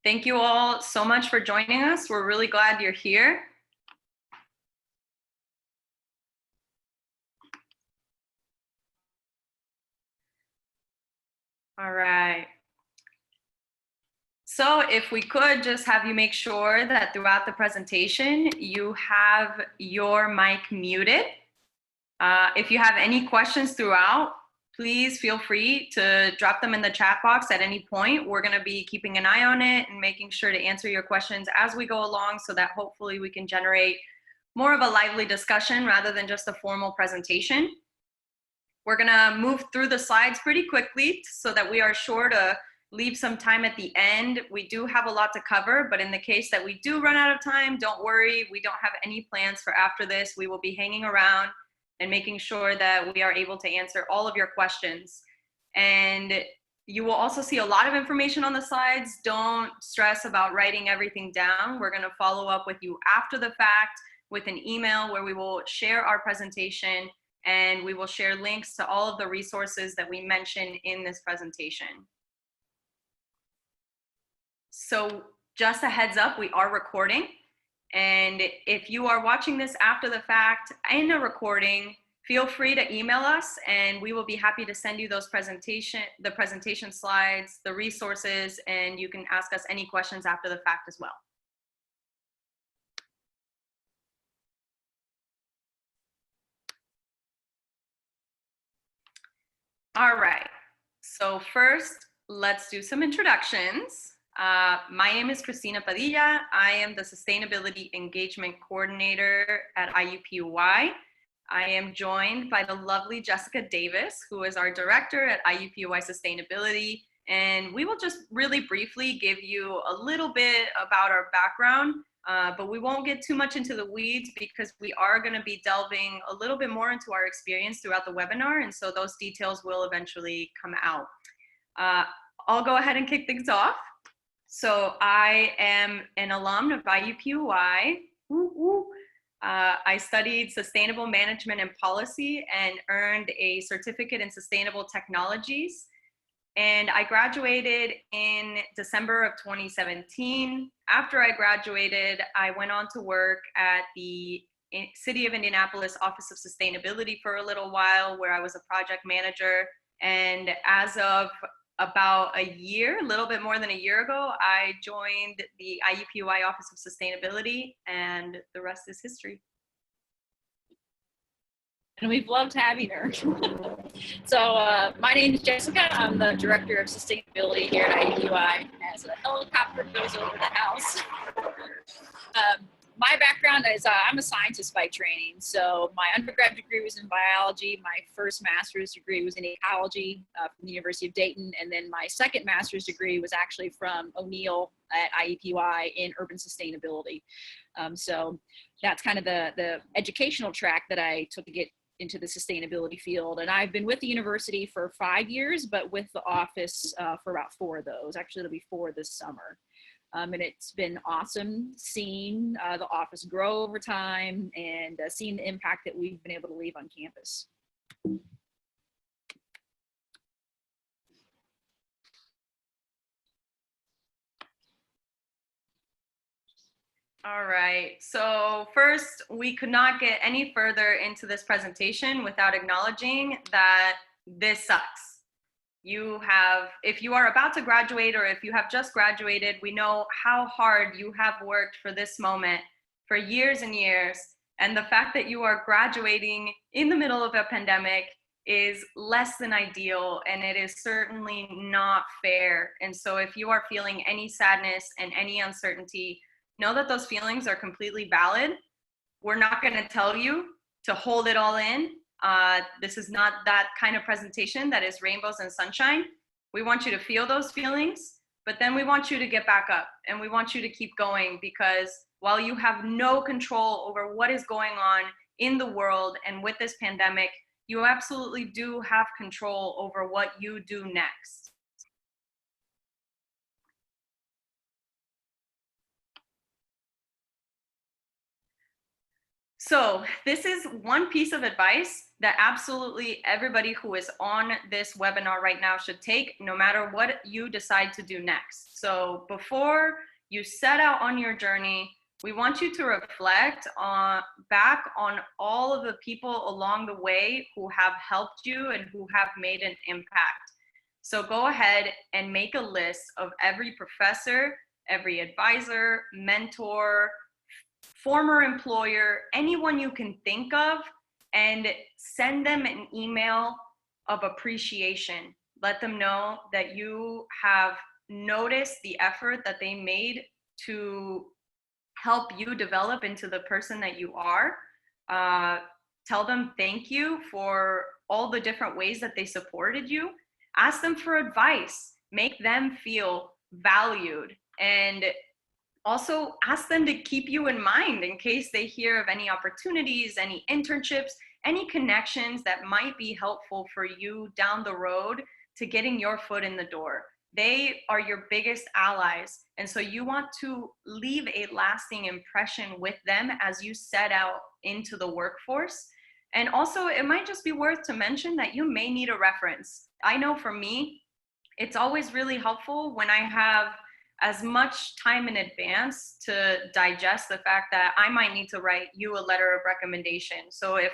Thank you all so much for joining us. We're really glad you're here. All right. So if we could just have you make sure that throughout the presentation, you have your mic muted. If you have any questions throughout, please feel free to drop them in the chat box at any point. We're going to be keeping an eye on it and making sure to answer your questions as we go along so that hopefully we can generate more of a lively discussion rather than just a formal presentation. We're going to move through the slides pretty quickly so that we are sure to leave some time at the end. We do have a lot to cover, but in the case that we do run out of time, don't worry. We don't have any plans for after this. We will be hanging around and making sure that we are able to answer all of your questions. And you will also see a lot of information on the slides. Don't stress about writing everything down. We're going to follow up with you after the fact with an email where we will share our presentation and we will share links to all of the resources that we mentioned in this presentation. So just a heads up, we are recording. And if you are watching this after the fact in a recording, feel free to email us and we will be happy to send you those the presentation slides, the resources, and you can ask us any questions after the fact as well. All right, so first, let's do some introductions. My name is Cristina Padilla. I am the Sustainability Engagement Coordinator at IUPUI. I am joined by the lovely Jessica Davis, who is our Director at IUPUI Sustainability. And we will just really briefly give you a little bit about our background, but we won't get too much into the weeds because we are going to be delving a little bit more into our experience throughout the webinar. And so those details will eventually come out. I'll go ahead and kick things off. So I am an alum of IUPUI. I studied sustainable management and policy and earned a certificate in sustainable technologies. And I graduated in December of 2017. After I graduated, I went on to work at the City of Indianapolis Office of Sustainability for a little while, where I was a project manager. And as of about a year, a little bit more than a year ago, I joined the IUPUI Office of Sustainability, and the rest is history. And we've loved having her. So my name is Jessica. I'm the Director of Sustainability here at IUPUI. As a helicopter goes over the house. My background is I'm a scientist by training. So my undergrad degree was in biology. My first master's degree was in ecology from the University of Dayton. And then my second master's degree was actually from O'Neill at IUPUI in urban sustainability. So that's kind of the educational track that I took to get into the sustainability field. And I've been with the university for 5 years, but with the office for about 4 of those. Actually, it'll be 4 this summer. And it's been awesome seeing the office grow over time and seeing the impact that we've been able to leave on campus. All right, so first, we could not get any further into this presentation without acknowledging that this sucks. If you are about to graduate or if you have just graduated, we know how hard you have worked for this moment for years and years. And the fact that you are graduating in the middle of a pandemic is less than ideal, and it is certainly not fair. And so if you are feeling any sadness and any uncertainty, know that those feelings are completely valid. We're not going to tell you to hold it all in. This is not that kind of presentation that is rainbows and sunshine. We want you to feel those feelings, but then we want you to get back up and we want you to keep going, because while you have no control over what is going on in the world and with this pandemic, you absolutely do have control over what you do next. So this is one piece of advice that absolutely everybody who is on this webinar right now should take, no matter what you decide to do next. So before you set out on your journey, we want you to reflect back on all of the people along the way who have helped you and who have made an impact. So go ahead and make a list of every professor, every advisor, mentor, former employer, anyone you can think of, and send them an email of appreciation. Let them know that you have noticed the effort that they made to help you develop into the person that you are. Tell them thank you for all the different ways that they supported you. Ask them for advice. Make them feel valued. And also ask them to keep you in mind in case they hear of any opportunities, any internships, any connections that might be helpful for you down the road to getting your foot in the door. They are your biggest allies. And so you want to leave a lasting impression with them as you set out into the workforce. And also, it might just be worth to mention that you may need a reference. I know for me, it's always really helpful when I have as much time in advance to digest the fact that I might need to write you a letter of recommendation. So if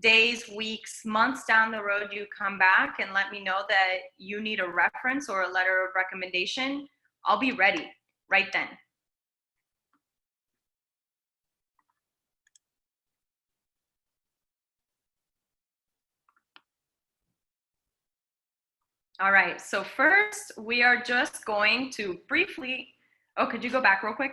days, weeks, months down the road you come back and let me know that you need a reference or a letter of recommendation, I'll be ready right then. All right, so first we are just going to briefly, could you go back real quick?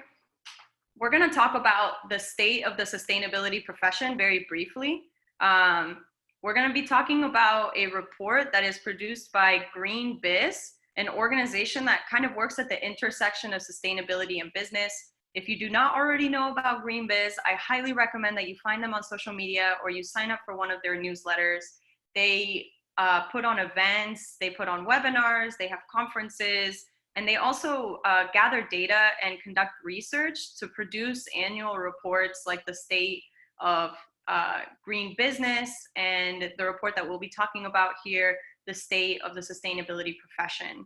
We're going to talk about the state of the sustainability profession very briefly. We're going to be talking about a report that is produced by Green Biz, an organization that kind of works at the intersection of sustainability and business. If you do not already know about Green Biz, I highly recommend that you find them on social media or you sign up for one of their newsletters. They put on events, they put on webinars, they have conferences, and they also gather data and conduct research to produce annual reports like the state of green business and the report that we'll be talking about here, the state of the sustainability profession.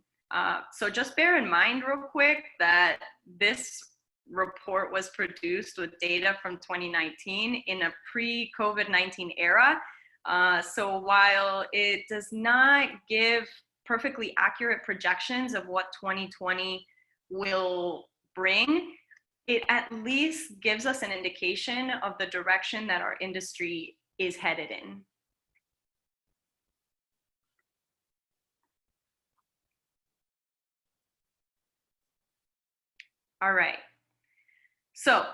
So just bear in mind real quick that this report was produced with data from 2019 in a pre-COVID-19 era. So while it does not give perfectly accurate projections of what 2020 will bring, it at least gives us an indication of the direction that our industry is headed in. All right. So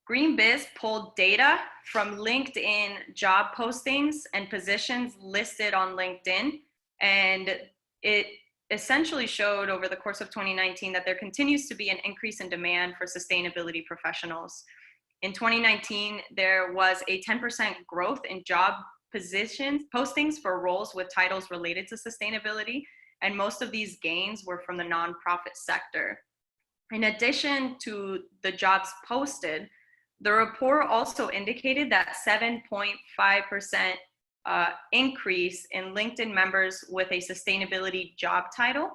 Green Biz pulled data from LinkedIn job postings and positions listed on LinkedIn, and it essentially showed over the course of 2019 that there continues to be an increase in demand for sustainability professionals. In 2019, there was a 10% growth in job positions postings for roles with titles related to sustainability, and most of these gains were from the nonprofit sector. In addition to the jobs posted, the report also indicated that 7.5% increase in LinkedIn members with a sustainability job title.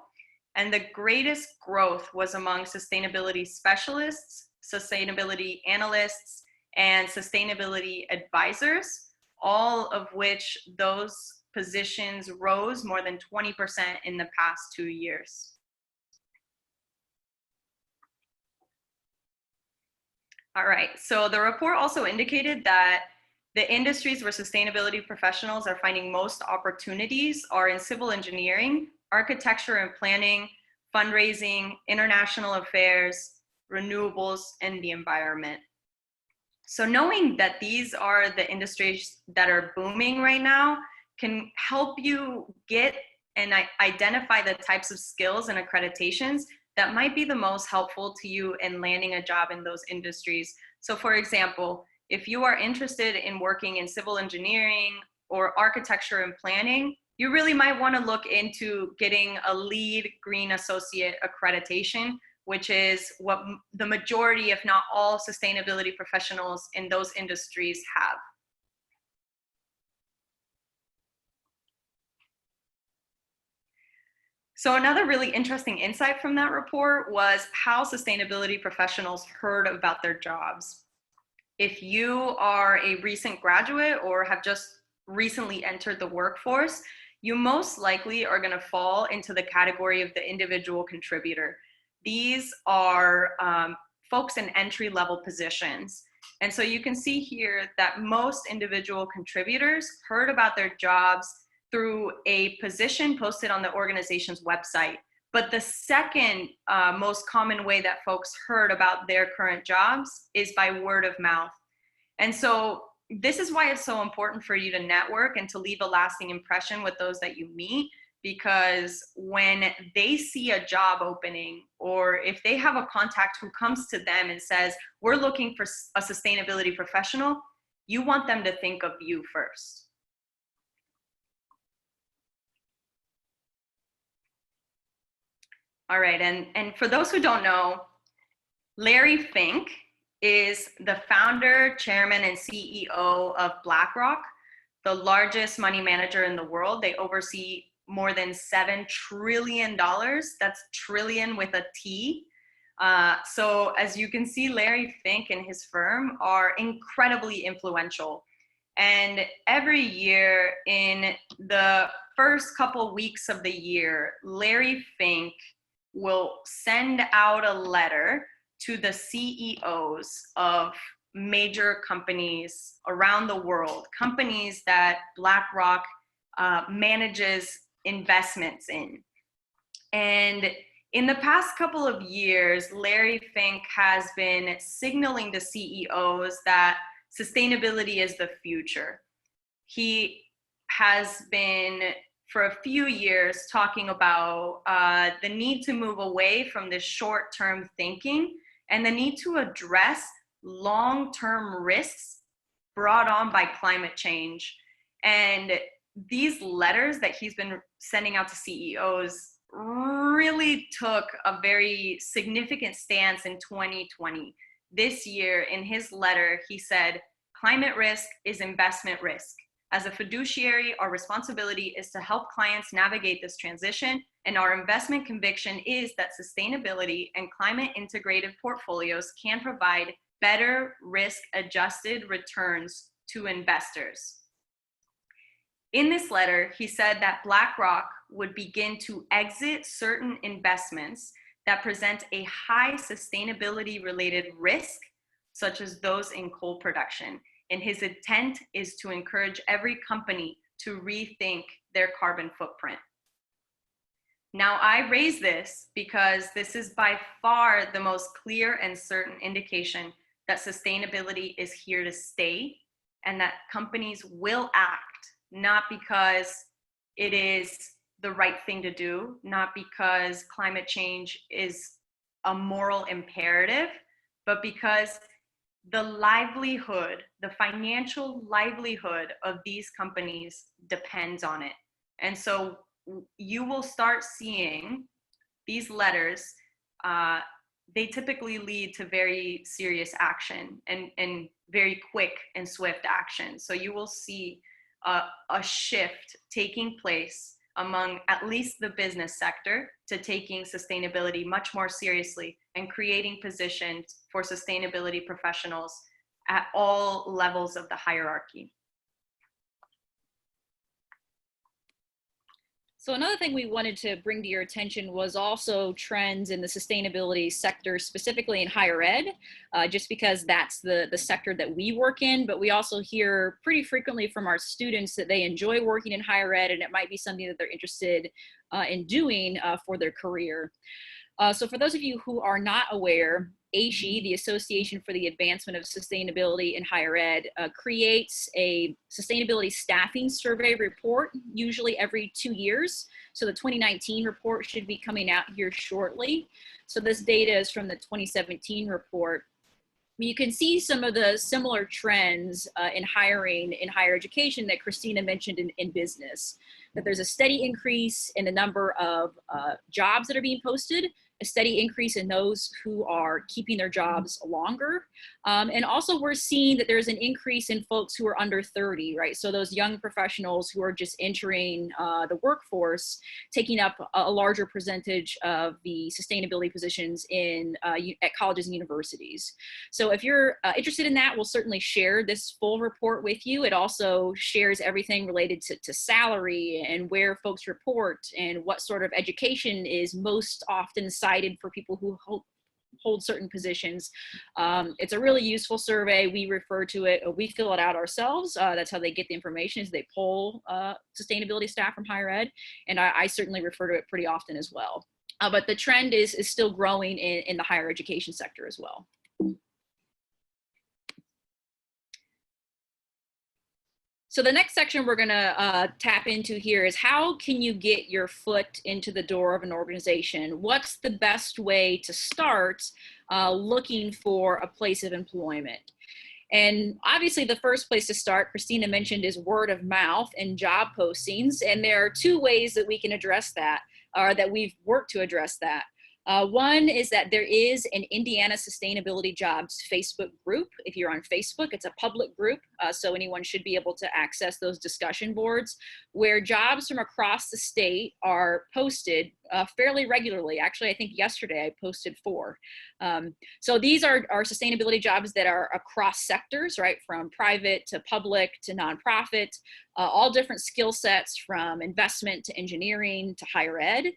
And the greatest growth was among sustainability specialists, sustainability analysts, and sustainability advisors, all of which those positions rose more than 20% in the past 2 years. All right, so the report also indicated that the industries where sustainability professionals are finding most opportunities are in civil engineering, architecture and planning, fundraising, international affairs, renewables, and the environment. So knowing that these are the industries that are booming right now can help you get and identify the types of skills and accreditations that might be the most helpful to you in landing a job in those industries. So for example, if you are interested in working in civil engineering or architecture and planning, you really might want to look into getting a LEED Green Associate accreditation, which is what the majority, if not all, sustainability professionals in those industries have. So another really interesting insight from that report was how sustainability professionals heard about their jobs. If you are a recent graduate or have just recently entered the workforce, you most likely are going to fall into the category of the individual contributor. These are folks in entry-level positions. And so you can see here that most individual contributors heard about their jobs through a position posted on the organization's website. But the second most common way that folks heard about their current jobs is by word of mouth. And so this is why it's so important for you to network and to leave a lasting impression with those that you meet, because when they see a job opening, or if they have a contact who comes to them and says, we're looking for a sustainability professional, you want them to think of you first. All right, and for those who don't know, Larry Fink is the founder, chairman, and CEO of BlackRock, the largest money manager in the world. They oversee more than $7 trillion. That's trillion with a T. So as you can see, Larry Fink and his firm are incredibly influential. And every year in the first couple weeks of the year, Larry Fink will send out a letter to the CEOs of major companies around the world, companies that BlackRock manages investments in. And in the past couple of years, Larry Fink has been signaling to CEOs that sustainability is the future. He has been, for a few years, talking about the need to move away from this short-term thinking and the need to address long-term risks brought on by climate change. And these letters that he's been sending out to CEOs really took a very significant stance in 2020. This year, in his letter, he said, climate risk is investment risk. As a fiduciary, our responsibility is to help clients navigate this transition, and our investment conviction is that sustainability and climate-integrated portfolios can provide better risk-adjusted returns to investors. In this letter, he said that BlackRock would begin to exit certain investments that present a high sustainability-related risk, such as those in coal production. And his intent is to encourage every company to rethink their carbon footprint. Now, I raise this because this is by far the most clear and certain indication that sustainability is here to stay and that companies will act, not because it is the right thing to do, not because climate change is a moral imperative, but because the livelihood, the financial livelihood of these companies depends on it. And so you will start seeing these letters, they typically lead to very serious action and very quick and swift action. So you will see a shift taking place among at least the business sector to taking sustainability much more seriously and creating positions for sustainability professionals at all levels of the hierarchy. So another thing we wanted to bring to your attention was also trends in the sustainability sector, specifically in higher ed, just because that's the sector that we work in, but we also hear pretty frequently from our students that they enjoy working in higher ed and it might be something that they're interested in doing for their career. So for those of you who are not aware, ASHE, the Association for the Advancement of Sustainability in Higher Ed, creates a sustainability staffing survey report, usually every 2 years. So the 2019 report should be coming out here shortly. So this data is from the 2017 report. You can see some of the similar trends in hiring in higher education that Cristina mentioned in business, that there's a steady increase in the number of jobs that are being posted, a steady increase in those who are keeping their jobs longer. And also we're seeing that there's an increase in folks who are under 30, right? So those young professionals who are just entering the workforce, taking up a larger percentage of the sustainability positions in at colleges and universities. So if you're interested in that, we'll certainly share this full report with you. It also shares everything related to salary and where folks report and what sort of education is most often cited for people who hold certain positions. It's a really useful survey. We refer to it, we fill it out ourselves. That's how they get the information, is they poll sustainability staff from higher ed. And I certainly refer to it pretty often as well. But the trend is still growing in the higher education sector as well. So the next section we're gonna tap into here is how can you get your foot into the door of an organization? What's the best way to start looking for a place of employment? And obviously the first place to start, Cristina mentioned, is word of mouth and job postings. And there are two ways that we can address that, or that we've worked to address that. One is that there is an Indiana Sustainability Jobs Facebook group. If you're on Facebook, it's a public group, so anyone should be able to access those discussion boards where jobs from across the state are posted fairly regularly. Actually, I think yesterday I posted 4. So these are sustainability jobs that are across sectors, right? From private to public to nonprofit, all different skill sets from investment to engineering to higher ed.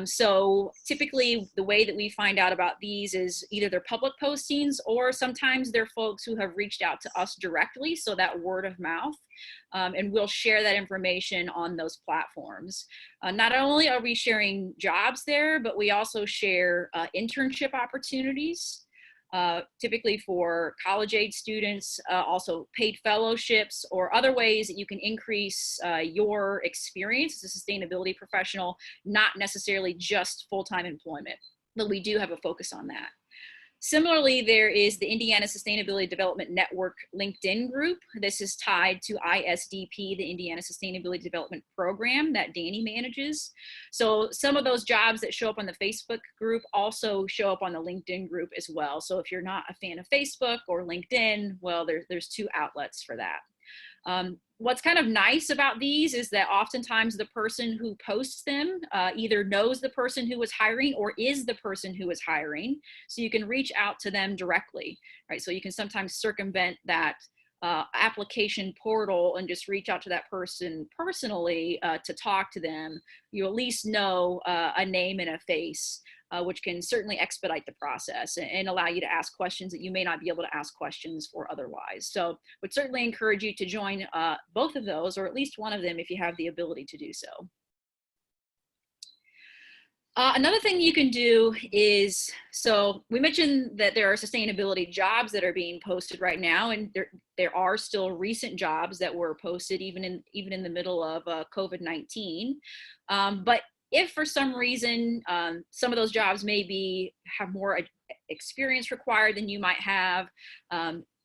So typically the way that we find out about these is either they're public postings or sometimes they're folks who have reached out to us directly, so that word of mouth. And we'll share that information on those platforms. Not only are we sharing jobs there, but we also share internship opportunities, typically for college age students, also paid fellowships or other ways that you can increase your experience as a sustainability professional, not necessarily just full-time employment, but we do have a focus on that. Similarly, there is the Indiana Sustainability Development Network LinkedIn group. This is tied to ISDP, the Indiana Sustainability Development Program that Danny manages. So some of those jobs that show up on the Facebook group also show up on the LinkedIn group as well. So if you're not a fan of Facebook or LinkedIn, well, there's 2 outlets for that. What's kind of nice about these is that oftentimes the person who posts them either knows the person who is hiring or is the person who is hiring. So you can reach out to them directly, right? So you can sometimes circumvent that application portal and just reach out to that person personally to talk to them. You at least know a name and a face, which can certainly expedite the process and allow you to ask questions that you may not be able to ask questions for otherwise. So would certainly encourage you to join both of those, or at least one of them if you have the ability to do so. Another thing you can do is, so we mentioned that there are sustainability jobs that are being posted right now, and there are still recent jobs that were posted even in the middle of COVID-19. But if for some reason some of those jobs have more experience required than you might have,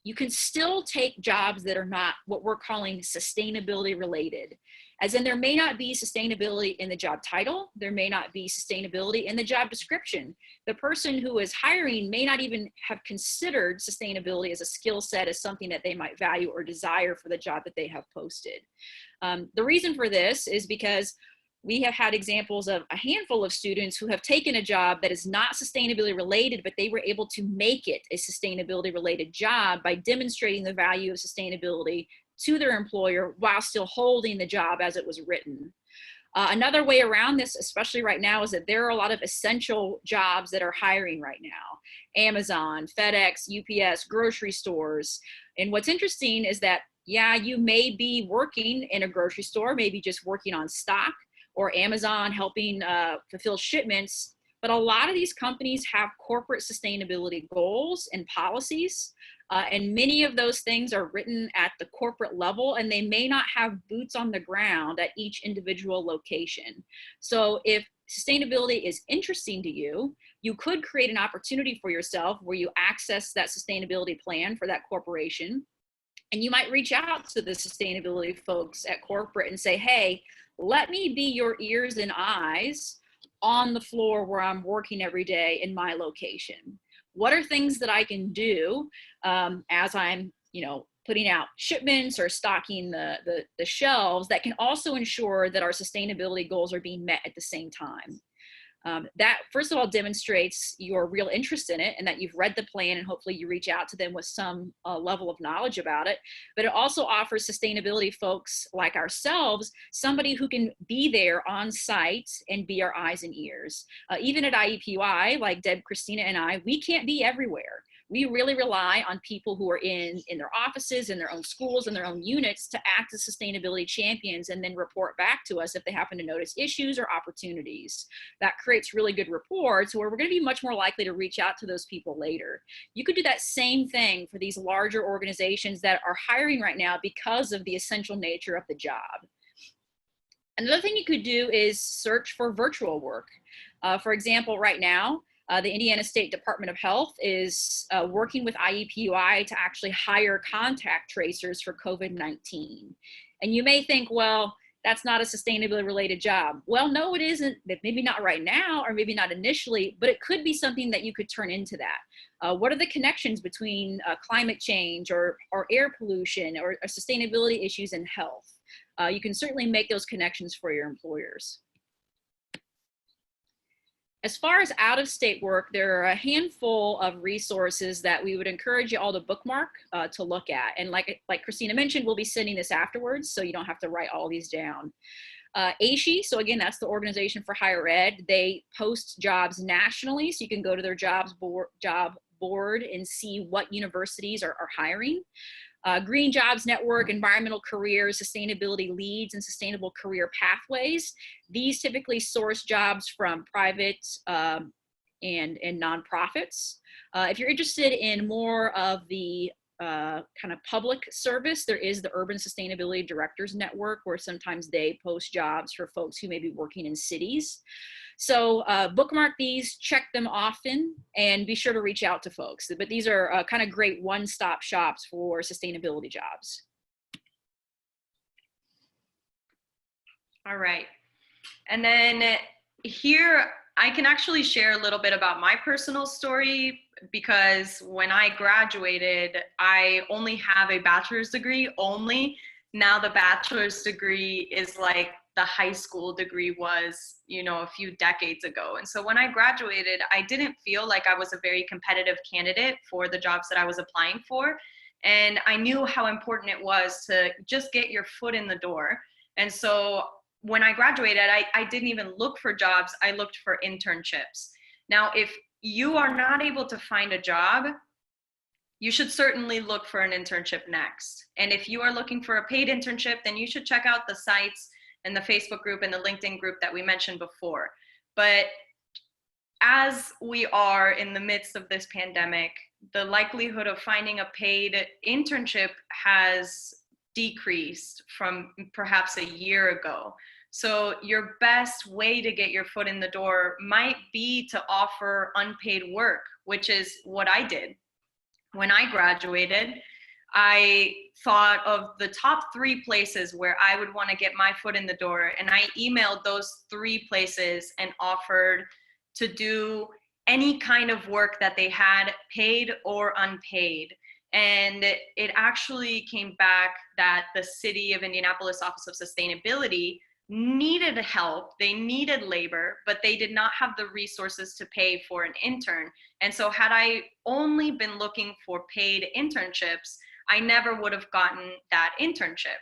you can still take jobs that are not what we're calling sustainability related. As in, there may not be sustainability in the job title, there may not be sustainability in the job description. The person who is hiring may not even have considered sustainability as a skill set, as something that they might value or desire for the job that they have posted. The reason for this is because we have had examples of a handful of students who have taken a job that is not sustainability related, but they were able to make it a sustainability related job by demonstrating the value of sustainability to their employer while still holding the job as it was written. Another way around this, especially right now, is that there are a lot of essential jobs that are hiring right now. Amazon, FedEx, UPS, grocery stores. And what's interesting is that, yeah, you may be working in a grocery store, maybe just working on stock, or Amazon helping fulfill shipments. But a lot of these companies have corporate sustainability goals and policies. And many of those things are written at the corporate level, and they may not have boots on the ground at each individual location. So if sustainability is interesting to you, you could create an opportunity for yourself where you access that sustainability plan for that corporation. And you might reach out to the sustainability folks at corporate and say, hey, let me be your ears and eyes on the floor where I'm working every day in my location? What are things that I can do as I'm, putting out shipments or stocking the shelves that can also ensure that our sustainability goals are being met at the same time? That, first of all, demonstrates your real interest in it and that you've read the plan, and hopefully you reach out to them with some level of knowledge about it. But it also offers sustainability folks like ourselves somebody who can be there on site and be our eyes and ears. Even at IUPUI, like Deb, Cristina, and I, we can't be everywhere. We really rely on people who are in their offices, in their own schools, in their own units to act as sustainability champions and then report back to us if they happen to notice issues or opportunities. That creates really good reports where we're going to be much more likely to reach out to those people later. You could do that same thing for these larger organizations that are hiring right now because of the essential nature of the job. Another thing you could do is search for virtual work. For example, right now, the Indiana State Department of Health is working with IUPUI to actually hire contact tracers for COVID-19. And you may think, well, that's not a sustainability related job. Well, no, it isn't. Maybe not right now, or maybe not initially, but it could be something that you could turn into that. What are the connections between climate change or air pollution or sustainability issues in health? You can certainly make those connections for your employers. As far as out-of-state work, there are a handful of resources that we would encourage you all to bookmark to look at. And like Cristina mentioned, we'll be sending this afterwards, so you don't have to write all these down. AIUPUI, so again, that's the Organization for Higher Ed. They post jobs nationally, so you can go to their job board and see what universities are hiring. Green Jobs Network, Environmental Careers, Sustainability Leads, and Sustainable Career Pathways. These typically source jobs from private and nonprofits. If you're interested in more of the kind of public service, there is the Urban Sustainability Directors Network, where sometimes they post jobs for folks who may be working in cities. So bookmark these, check them often, and be sure to reach out to folks. But these are kind of great one-stop shops for sustainability jobs. All right. And then here, I can actually share a little bit about my personal story, because when I graduated, I only have a bachelor's degree only. Now the bachelor's degree is like the high school degree was, a few decades ago. And so when I graduated, I didn't feel like I was a very competitive candidate for the jobs that I was applying for. And I knew how important it was to just get your foot in the door. And so when I graduated, I didn't even look for jobs. I looked for internships. Now, if you are not able to find a job, you should certainly look for an internship next. And if you are looking for a paid internship, then you should check out the sites and the Facebook group and the LinkedIn group that we mentioned before. But as we are in the midst of this pandemic, the likelihood of finding a paid internship has decreased from perhaps a year ago. So your best way to get your foot in the door might be to offer unpaid work, which is what I did. When I graduated, I thought of the top 3 places where I would want to get my foot in the door, and I emailed those 3 places and offered to do any kind of work that they had, paid or unpaid. And it actually came back that the City of Indianapolis Office of Sustainability needed help, they needed labor, but they did not have the resources to pay for an intern. And so had I only been looking for paid internships, I never would have gotten that internship.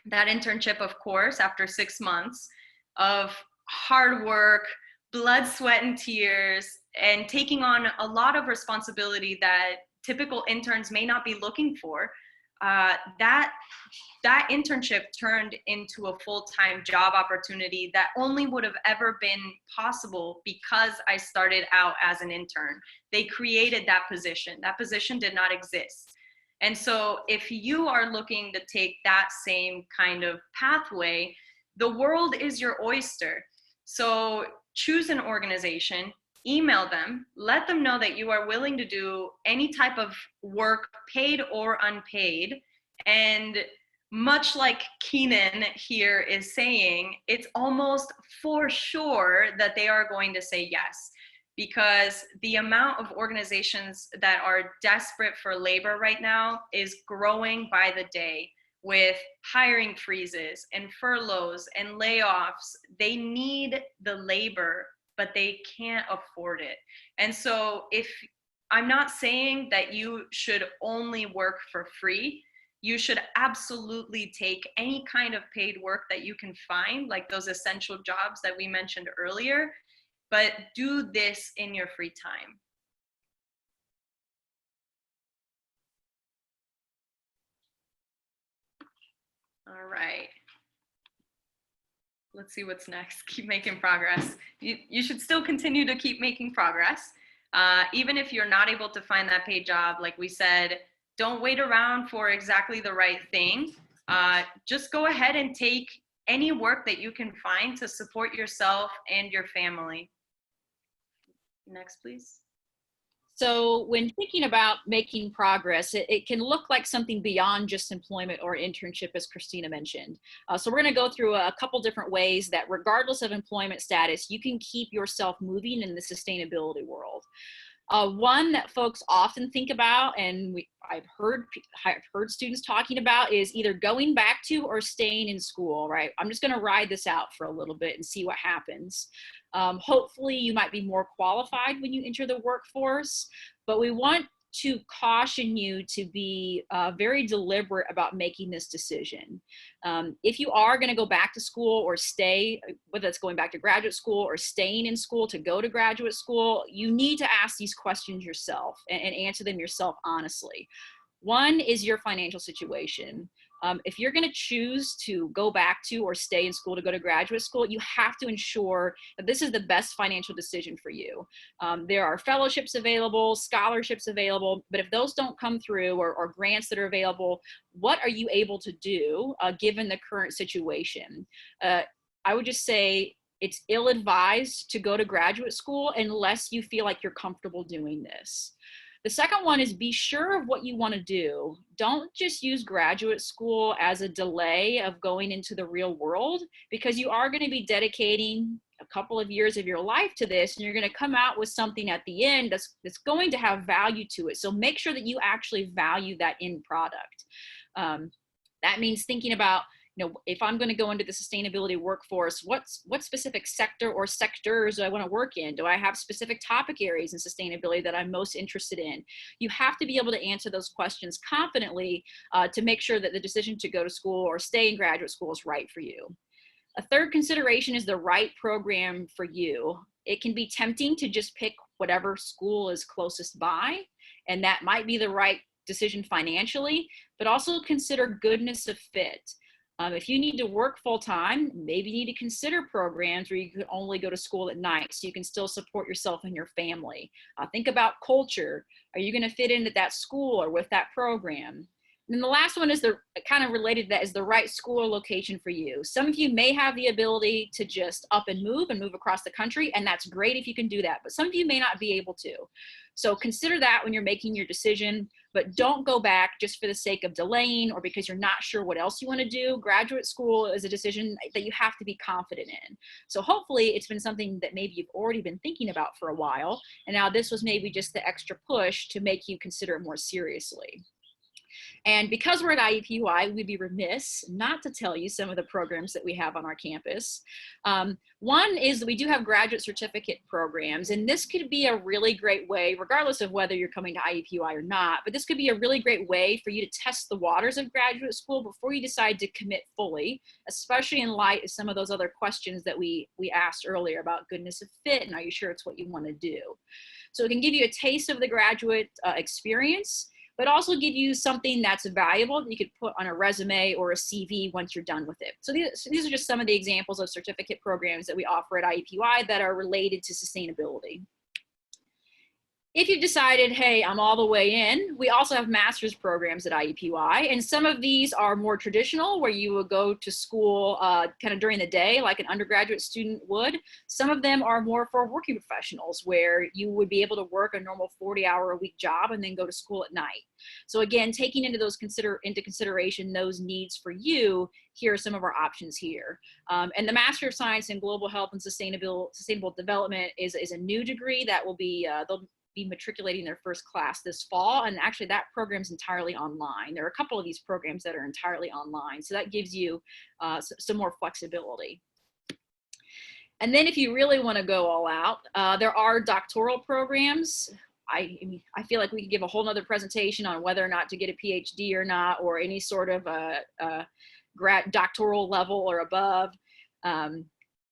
That internship, of course, after 6 months of hard work, blood, sweat, and tears, and taking on a lot of responsibility that typical interns may not be looking for, that internship turned into a full-time job opportunity that only would have ever been possible because I started out as an intern. They created that position. That position did not exist. And so if you are looking to take that same kind of pathway, the world is your oyster. So choose an organization, email them, let them know that you are willing to do any type of work, paid or unpaid, and much like Keenan here is saying, it's almost for sure that they are going to say yes, because the amount of organizations that are desperate for labor right now is growing by the day, with hiring freezes and furloughs and layoffs. They need the labor, but they can't afford it. And so I'm not saying that you should only work for free. You should absolutely take any kind of paid work that you can find, like those essential jobs that we mentioned earlier, but do this in your free time. All right. Let's see what's next. Keep making progress. You should still continue to keep making progress. Even if you're not able to find that paid job, like we said, don't wait around for exactly the right thing. Just go ahead and take any work that you can find to support yourself and your family. Next, please. So when thinking about making progress, it can look like something beyond just employment or internship, as Cristina mentioned. So we're going to go through a couple different ways that regardless of employment status, you can keep yourself moving in the sustainability world. One that folks often think about, and I've heard students talking about, is either going back to or staying in school, right? I'm just going to ride this out for a little bit and see what happens. Hopefully you might be more qualified when you enter the workforce, but we want to caution you to be very deliberate about making this decision. If you are going to go back to school or stay, whether it's going back to graduate school or staying in school to go to graduate school, you need to ask these questions yourself and answer them yourself honestly. One is your financial situation. If you're going to choose to go back to or stay in school to go to graduate school, you have to ensure that this is the best financial decision for you. There are fellowships available, scholarships available, but if those don't come through, or grants that are available, what are you able to do given the current situation? I would just say it's ill-advised to go to graduate school unless you feel like you're comfortable doing this. The second one is be sure of what you want to do. Don't just use graduate school as a delay of going into the real world, because you are going to be dedicating a couple of years of your life to this, and you're going to come out with something at the end that's going to have value to it. So make sure that you actually value that end product. That means thinking about, if I'm going to go into the sustainability workforce, what specific sector or sectors do I want to work in? Do I have specific topic areas in sustainability that I'm most interested in? You have to be able to answer those questions confidently to make sure that the decision to go to school or stay in graduate school is right for you. A third consideration is the right program for you. It can be tempting to just pick whatever school is closest by, and that might be the right decision financially, but also consider goodness of fit. If you need to work full-time, maybe you need to consider programs where you could only go to school at night so you can still support yourself and your family. Think about culture. Are you going to fit into that school or with that program? And then the last one is kind of related to that, is the right school or location for you. Some of you may have the ability to just up and move across the country, and that's great if you can do that, but some of you may not be able to. So consider that when you're making your decision, but don't go back just for the sake of delaying or because you're not sure what else you want to do. Graduate school is a decision that you have to be confident in. So hopefully it's been something that maybe you've already been thinking about for a while, and now this was maybe just the extra push to make you consider it more seriously. And because we're at IUPUI, we'd be remiss not to tell you some of the programs that we have on our campus. One is that we do have graduate certificate programs, and this could be a really great way, regardless of whether you're coming to IUPUI or not, but this could be a really great way for you to test the waters of graduate school before you decide to commit fully, especially in light of some of those other questions that we asked earlier about goodness of fit and are you sure it's what you want to do. So it can give you a taste of the graduate experience, but also give you something that's valuable that you could put on a resume or a CV once you're done with it. So these are just some of the examples of certificate programs that we offer at IUPUI that are related to sustainability. If you've decided, hey, I'm all the way in, we also have master's programs at IUPUI, and some of these are more traditional, where you would go to school kind of during the day, like an undergraduate student would. Some of them are more for working professionals, where you would be able to work a normal 40-hour-a-week job and then go to school at night. So again, taking into consideration those needs for you, here are some of our options here. And the Master of Science in Global Health and Sustainable Development is a new degree that will be, they'll be matriculating their first class this fall, and actually that program's entirely online. There are a couple of these programs that are entirely online, so that gives you some more flexibility. And then if you really want to go all out, there are doctoral programs. I feel like we could give a whole nother presentation on whether or not to get a PhD or not, or any sort of doctoral level or above.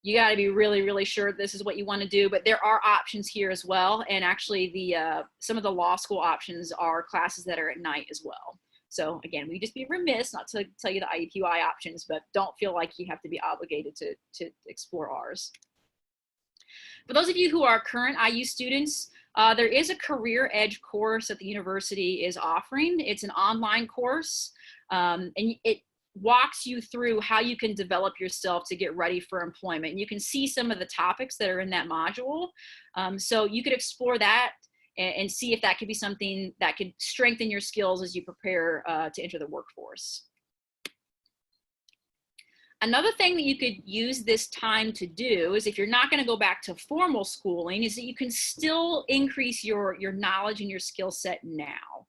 You got to be really, really sure this is what you want to do, but there are options here as well. And actually some of the law school options are classes that are at night as well. So again, we just be remiss not to tell you the IUPUI options, but don't feel like you have to be obligated to explore ours. For those of you who are current IU students, there is a Career Edge course that the university is offering. It's an online course, and it walks you through how you can develop yourself to get ready for employment. And you can see some of the topics that are in that module. So you could explore that and see if that could be something that could strengthen your skills as you prepare to enter the workforce. Another thing that you could use this time to do is, if you're not going to go back to formal schooling, is that you can still increase your knowledge and your skill set now.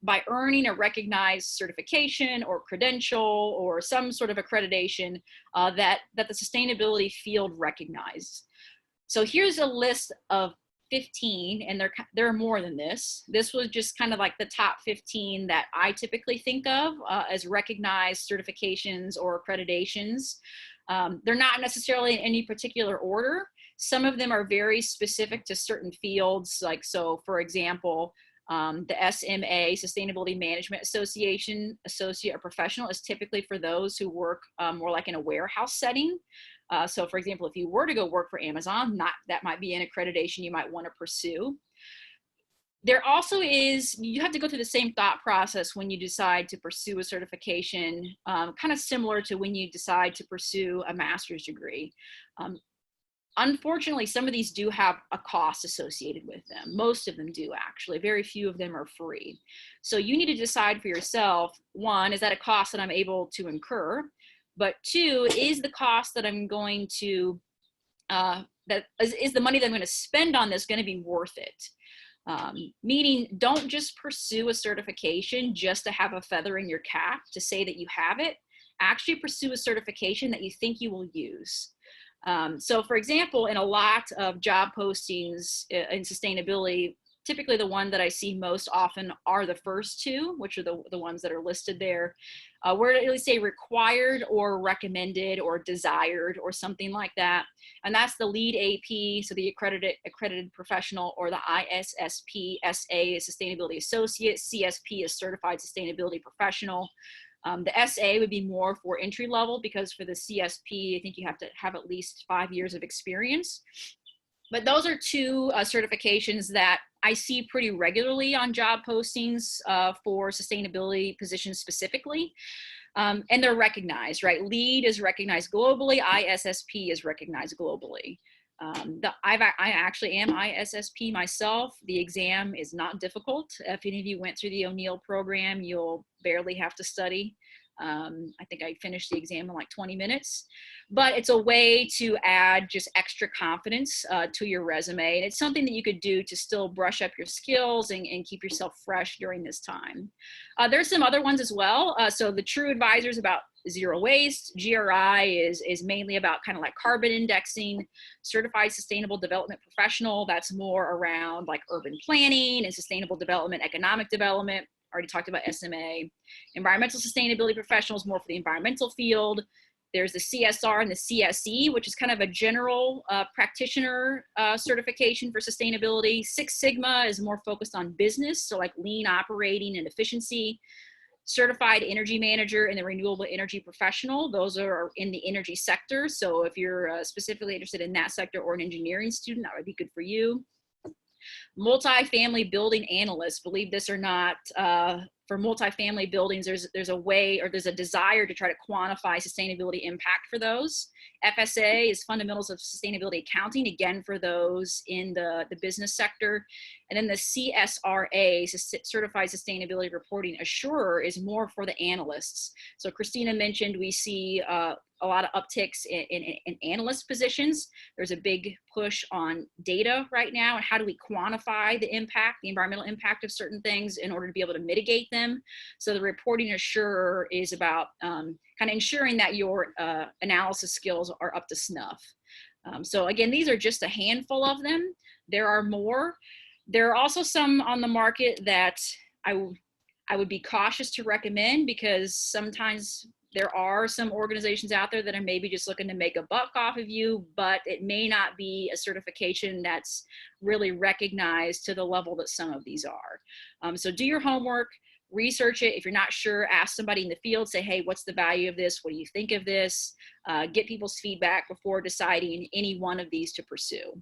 By earning a recognized certification or credential or some sort of accreditation that the sustainability field recognizes. So here's a list of 15, and there are more than this. This was just kind of like the top 15 that I typically think of as recognized certifications or accreditations. They're not necessarily in any particular order. Some of them are very specific to certain fields. Like, so for example, the SMA, Sustainability Management Association, associate or professional, is typically for those who work more like in a warehouse setting. So for example, if you were to go work for Amazon, that might be an accreditation you might want to pursue. There also is, you have to go through the same thought process when you decide to pursue a certification, kind of similar to when you decide to pursue a master's degree. Unfortunately, some of these do have a cost associated with them. Most of them do, actually. Very few of them are free. So you need to decide for yourself, one, is that a cost that I'm able to incur? But two, is the cost that I'm going to, is the money that I'm going to spend on this going to be worth it? Meaning, don't just pursue a certification just to have a feather in your cap to say that you have it. Actually pursue a certification that you think you will use. So for example, in a lot of job postings in sustainability, typically the one that I see most often are the first two, which are the ones that are listed there, where it really say required or recommended or desired or something like that. And that's the lead AP, so the accredited professional, or the ISSP, SA is Sustainability Associate, CSP is Certified Sustainability Professional. The SA would be more for entry level, because for the CSP, I think you have to have at least 5 years of experience. But those are two certifications that I see pretty regularly on job postings for sustainability positions specifically. And they're recognized, right? LEAD is recognized globally, ISSP is recognized globally. I actually am ISSP myself. The exam is not difficult. If any of you went through the O'Neill program, you'll barely have to study. I think I finished the exam in like 20 minutes, but it's a way to add just extra confidence to your resume. And it's something that you could do to still brush up your skills and keep yourself fresh during this time. There's some other ones as well. So the True Advisor is about zero waste. GRI is mainly about kind of like carbon indexing. Certified Sustainable Development Professional, that's more around like urban planning and sustainable development, economic development. Already talked about SMA. Environmental Sustainability Professional is more for the environmental field. There's the CSR and the CSE, which is kind of a general practitioner certification for sustainability. Six Sigma is more focused on business, so like lean operating and efficiency. Certified Energy Manager and the Renewable Energy Professional, those are in the energy sector. So if you're specifically interested in that sector or an engineering student, that would be good for you. Multifamily building analysts, believe this or not, for multifamily buildings, there's a way, or there's a desire to try to quantify sustainability impact for those. FSA is Fundamentals of Sustainability Accounting, again for those in the business sector. And then the CSRA, Certified Sustainability Reporting Assurer, is more for the analysts. So Cristina mentioned we see a lot of upticks in analyst positions. There's a big push on data right now, and how do we quantify the impact, the environmental impact of certain things in order to be able to mitigate them. So the reporting assurer is about kind of ensuring that your analysis skills are up to snuff. So again, these are just a handful of them. There are more. There are also some on the market that I would be cautious to recommend, because sometimes there are some organizations out there that are maybe just looking to make a buck off of you, but it may not be a certification that's really recognized to the level that some of these are. So do your homework, research it. If you're not sure, ask somebody in the field, say, hey, what's the value of this? What do you think of this? Get people's feedback before deciding any one of these to pursue.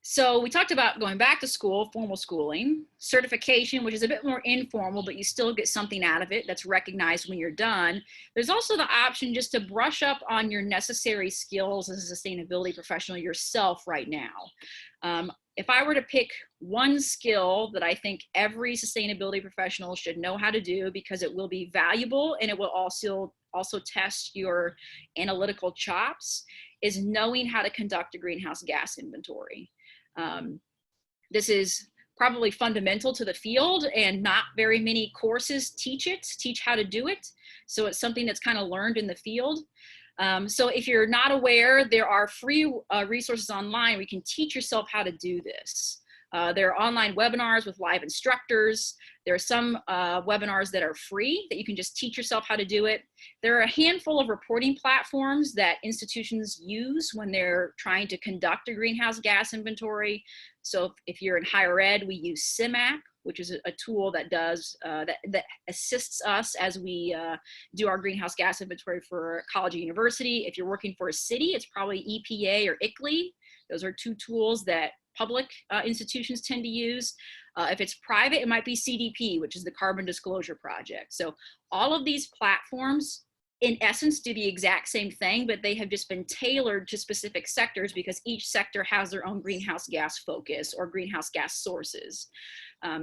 So we talked about going back to school, formal schooling, certification, which is a bit more informal, but you still get something out of it that's recognized when you're done. There's also the option just to brush up on your necessary skills as a sustainability professional yourself right now. If I were to pick one skill that I think every sustainability professional should know how to do, because it will be valuable and it will also test your analytical chops, is knowing how to conduct a greenhouse gas inventory. This is probably fundamental to the field, and not very many courses teach how to do it. So it's something that's kind of learned in the field. So if you're not aware, there are free resources online where you can teach yourself how to do this. There are online webinars with live instructors. There are some webinars that are free that you can just teach yourself how to do it. There are a handful of reporting platforms that institutions use when they're trying to conduct a greenhouse gas inventory. So if you're in higher ed, we use CIMAC, which is a tool that does that assists us as we do our greenhouse gas inventory for college or university. If you're working for a city, it's probably EPA or ICLEI. Those are two tools that public institutions tend to use. If it's private, it might be CDP, which is the Carbon Disclosure Project. So all of these platforms, in essence, do the exact same thing, but they have just been tailored to specific sectors because each sector has their own greenhouse gas focus or greenhouse gas sources.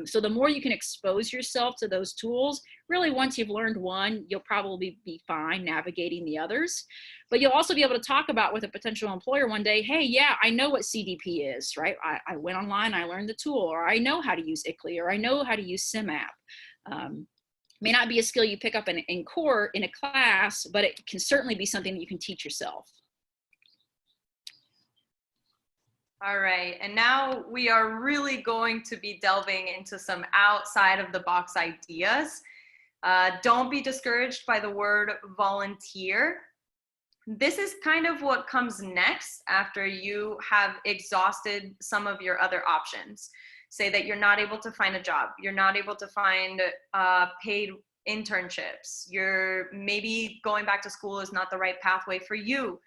So the more you can expose yourself to those tools, really once you've learned one, you'll probably be fine navigating the others. But you'll also be able to talk about with a potential employer one day, hey, yeah, I know what CDP is, right? I went online, I learned the tool, or I know how to use ICLEI, or I know how to use CIMAP. May not be a skill you pick up in a class, but it can certainly be something that you can teach yourself. All right, and now we are really going to be delving into some outside of the box ideas. Don't be discouraged by the word volunteer. This is kind of what comes next after you have exhausted some of your other options. Say that you're not able to find a job, you're not able to find paid internships, you're maybe going back to school is not the right pathway for you.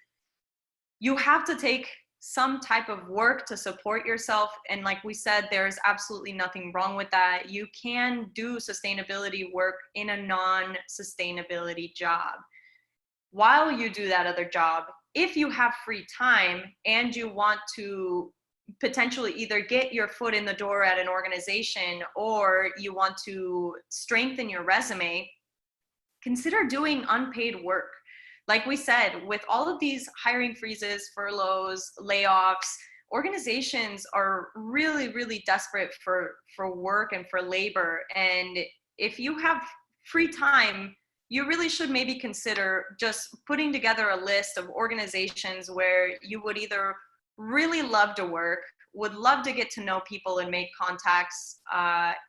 You have to take some type of work to support yourself. And like we said, there's absolutely nothing wrong with that. You can do sustainability work in a non-sustainability job. While you do that other job, if you have free time and you want to potentially either get your foot in the door at an organization or you want to strengthen your resume, consider doing unpaid work. Like we said, with all of these hiring freezes, furloughs, layoffs, organizations are really, really desperate for work and for labor. And if you have free time, you really should maybe consider just putting together a list of organizations where you would either really love to work, would love to get to know people and make contacts,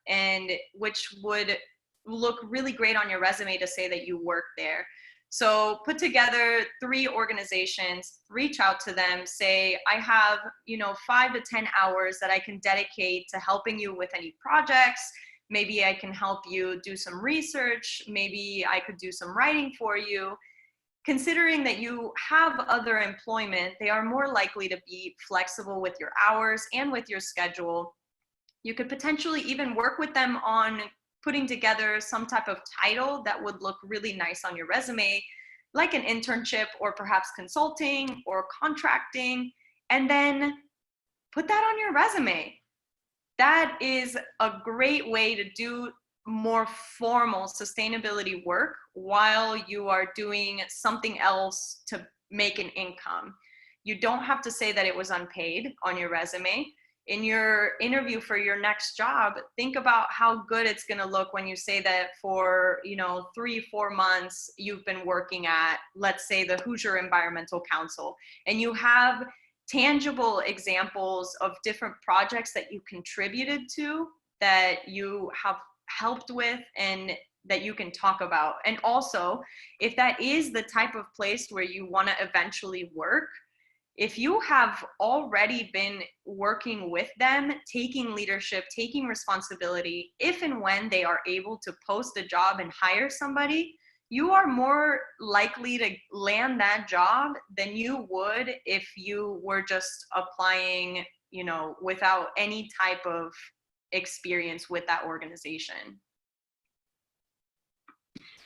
and which would look really great on your resume to say that you work there. So put together 3 organizations, reach out to them, say, I have, 5 to 10 hours that I can dedicate to helping you with any projects. Maybe I can help you do some research. Maybe I could do some writing for you. considering that you have other employment, they are more likely to be flexible with your hours and with your schedule. You could potentially even work with them on putting together some type of title that would look really nice on your resume, like an internship or perhaps consulting or contracting, and then put that on your resume. That is a great way to do more formal sustainability work while you are doing something else to make an income. You don't have to say that it was unpaid on your resume. In your interview for your next job, think about how good it's going to look when you say that for 3-4 months you've been working at, let's say, the Hoosier Environmental Council, and you have tangible examples of different projects that you contributed to, that you have helped with, and that you can talk about. And also, if that is the type of place where you want to eventually work, if you have already been working with them, taking leadership, taking responsibility, if and when they are able to post a job and hire somebody, you are more likely to land that job than you would if you were just applying, without any type of experience with that organization.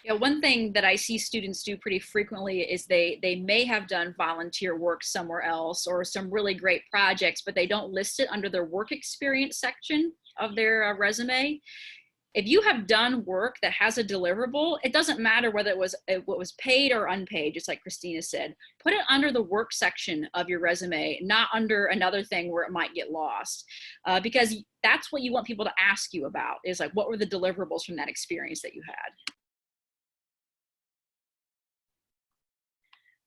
Yeah, one thing that I see students do pretty frequently is they may have done volunteer work somewhere else or some really great projects, but they don't list it under their work experience section of their resume. If you have done work that has a deliverable, it doesn't matter whether it was paid or unpaid, just like Cristina said. Put it under the work section of your resume, not under another thing where it might get lost, because that's what you want people to ask you about, is like, what were the deliverables from that experience that you had?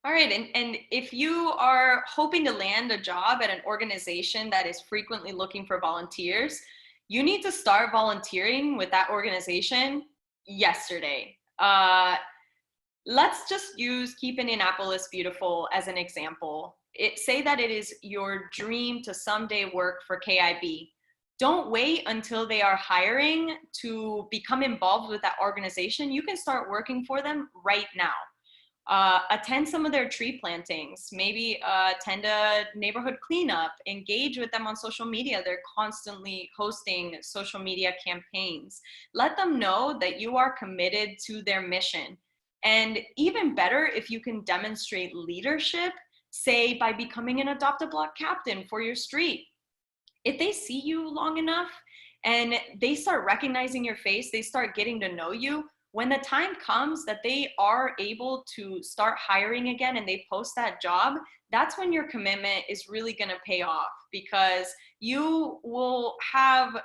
All right, and if you are hoping to land a job at an organization that is frequently looking for volunteers, you need to start volunteering with that organization yesterday. Let's just use Keep Indianapolis Beautiful as an example. Say that it is your dream to someday work for KIB. Don't wait until they are hiring to become involved with that organization. You can start working for them right now. Attend some of their tree plantings, maybe attend a neighborhood cleanup, engage with them on social media. They're constantly hosting social media campaigns. Let them know that you are committed to their mission. And even better, if you can demonstrate leadership, say by becoming an Adopt-a-Block captain for your street. If they see you long enough and they start recognizing your face, they start getting to know you, when the time comes that they are able to start hiring again and they post that job, that's when your commitment is really going to pay off, because you will have,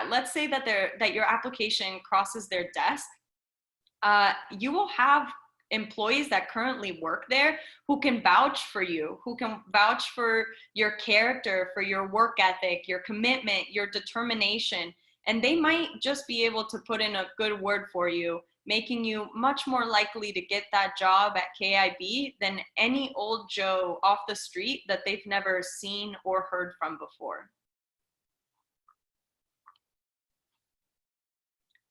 let's say that your application crosses their desk. You will have employees that currently work there who can vouch for you, who can vouch for your character, for your work ethic, your commitment, your determination. And they might just be able to put in a good word for you, making you much more likely to get that job at KIB than any old Joe off the street that they've never seen or heard from before.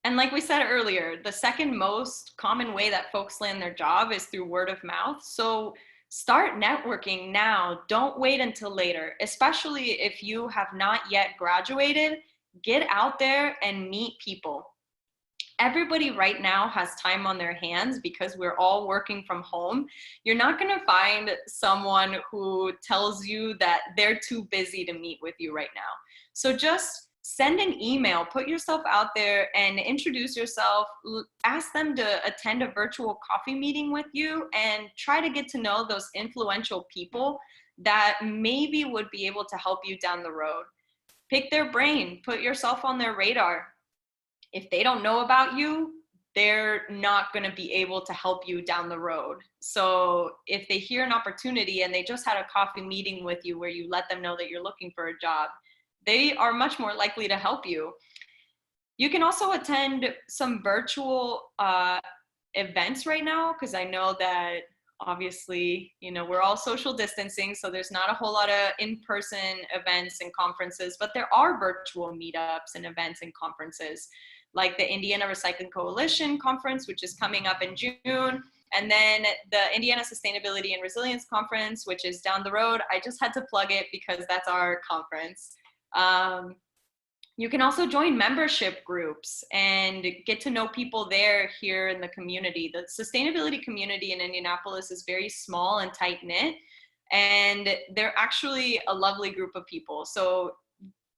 And like we said earlier, the second most common way that folks land their job is through word of mouth. So start networking now. Don't wait until later, especially if you have not yet graduated. Get out there and meet people. Everybody right now has time on their hands because we're all working from home. You're not going to find someone who tells you that they're too busy to meet with you right now. So just send an email, put yourself out there and introduce yourself. Ask them to attend a virtual coffee meeting with you and try to get to know those influential people that maybe would be able to help you down the road. Pick their brain, put yourself on their radar. If they don't know about you, they're not going to be able to help you down the road. So if they hear an opportunity and they just had a coffee meeting with you where you let them know that you're looking for a job, they are much more likely to help you. You can also attend some virtual events right now, because I know that obviously, we're all social distancing, so there's not a whole lot of in-person events and conferences, but there are virtual meetups and events and conferences, like the Indiana Recycling Coalition conference, which is coming up in June, And then the Indiana Sustainability and Resilience Conference, which is down the road. I just had to plug it because that's our conference. You can also join membership groups and get to know people there here in the community. The sustainability community in Indianapolis is very small and tight-knit, and they're actually a lovely group of people. So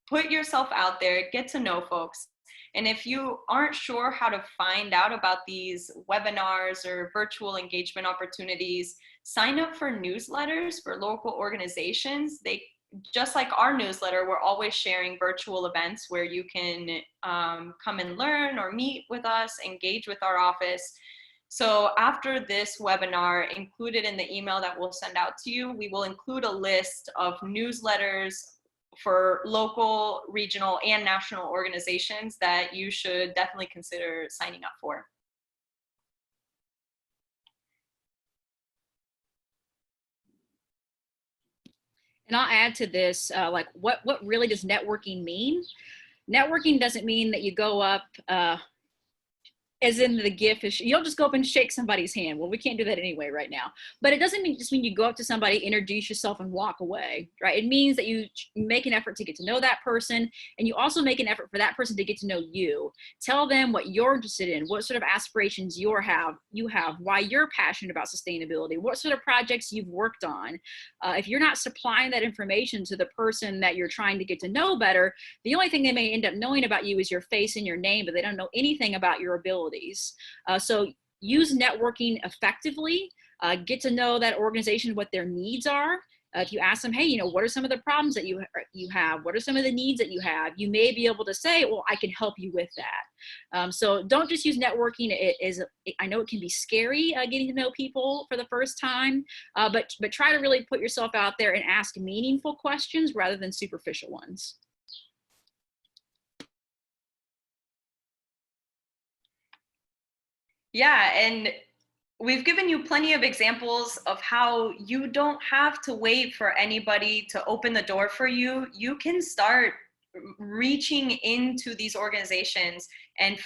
put yourself out there, get to know folks. And if you aren't sure how to find out about these webinars or virtual engagement opportunities, sign up for newsletters for local organizations. They, just like our newsletter, we're always sharing virtual events where you can come and learn or meet with us, engage with our office. So after this webinar, included in the email that we'll send out to you, we will include a list of newsletters for local, regional, and national organizations that you should definitely consider signing up for. And I'll add to this, like what really does networking mean? Networking doesn't mean that you go up, as in the gift, you don't just go up and shake somebody's hand. Well, we can't do that anyway right now. But it doesn't just mean you go up to somebody, introduce yourself, and walk away, right? It means that you make an effort to get to know that person, and you also make an effort for that person to get to know you. Tell them what you're interested in, what sort of aspirations you have, why you're passionate about sustainability, what sort of projects you've worked on. If you're not supplying that information to the person that you're trying to get to know better, the only thing they may end up knowing about you is your face and your name, but they don't know anything about your ability. So use networking effectively, get to know that organization, what their needs are. If you ask them, hey, you know, what are some of the problems that you have? What are some of the needs that you have? You may be able to say, well, I can help you with that. So don't just use networking. I know it can be scary getting to know people for the first time, but try to really put yourself out there and ask meaningful questions rather than superficial ones. Yeah, and we've given you plenty of examples of how you don't have to wait for anybody to open the door for you. You can start reaching into these organizations and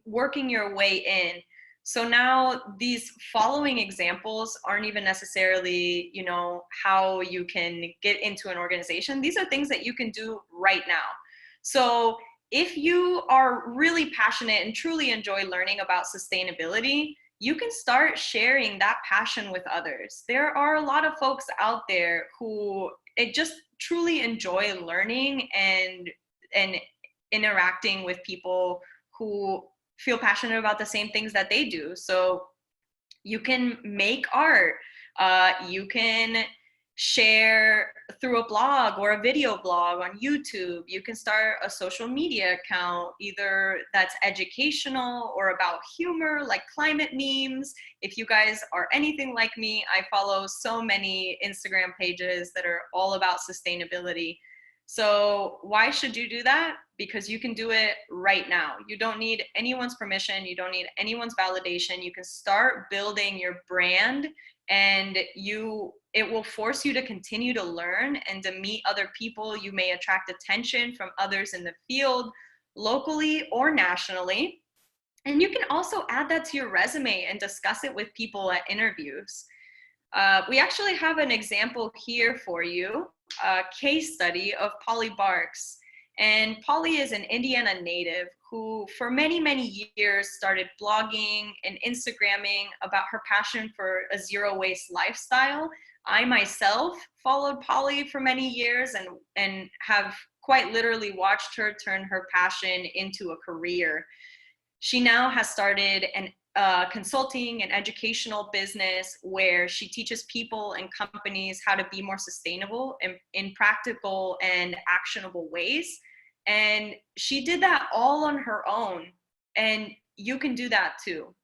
working your way in. So now these following examples aren't even necessarily, you know, how you can get into an organization. These are things that you can do right now. So if you are really passionate and truly enjoy learning about sustainability, you can start sharing that passion with others. There are a lot of folks out there who just truly enjoy learning and interacting with people who feel passionate about the same things that they do. So you can make art, you can share through a blog or a video blog on YouTube. You can start a social media account, either that's educational or about humor, like climate memes. If you guys are anything like me, I follow so many Instagram pages that are all about sustainability. So why should you do that? Because you can do it right now. You don't need anyone's permission. You don't need anyone's validation. You can start building your brand, and it will force you to continue to learn and to meet other people. You may attract attention from others in the field, locally or nationally. And you can also add that to your resume and discuss it with people at interviews. We actually have an example here for you, a case study of Polly Barks. And Polly is an Indiana native who for many, many years started blogging and Instagramming about her passion for a zero waste lifestyle. I myself followed Polly for many years and have quite literally watched her turn her passion into a career. She now has started an consulting and educational business where she teaches people and companies how to be more sustainable in practical and actionable ways. And she did that all on her own, and you can do that too.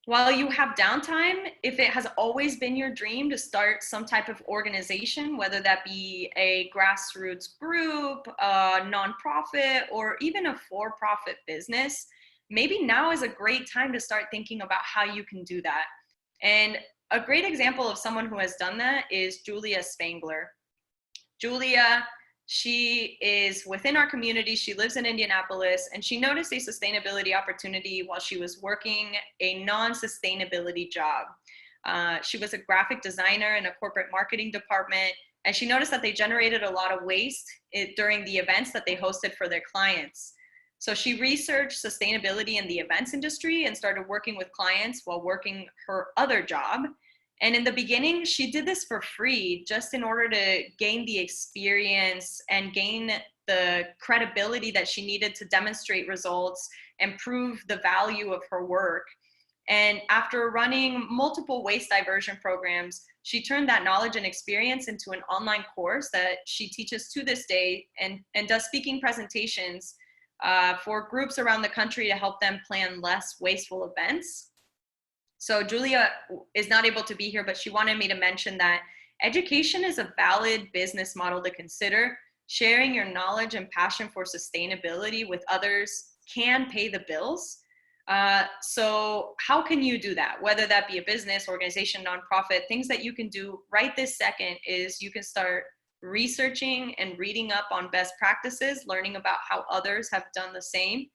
While you have downtime, if it has always been your dream to start some type of organization, whether that be a grassroots group, a nonprofit, or even a for-profit business, maybe now is a great time to start thinking about how you can do that. And a great example of someone who has done that is Julia Spangler. Julia, She is within our community. She lives in Indianapolis, and she noticed a sustainability opportunity while she was working a non-sustainability job. She was a graphic designer in a corporate marketing department, and she noticed that they generated a lot of waste during the events that they hosted for their clients. So she researched sustainability in the events industry and started working with clients while working her other job. And in the beginning, she did this for free, just in order to gain the experience and gain the credibility that she needed to demonstrate results and prove the value of her work. And after running multiple waste diversion programs, she turned that knowledge and experience into an online course that she teaches to this day, and does speaking presentations for groups around the country to help them plan less wasteful events. So Julia is not able to be here, but she wanted me to mention that education is a valid business model to consider. Sharing your knowledge and passion for sustainability with others can pay the bills. So how can you do that? Whether that be a business, organization, nonprofit, things that you can do right this second is you can start researching and reading up on best practices, learning about how others have done the same.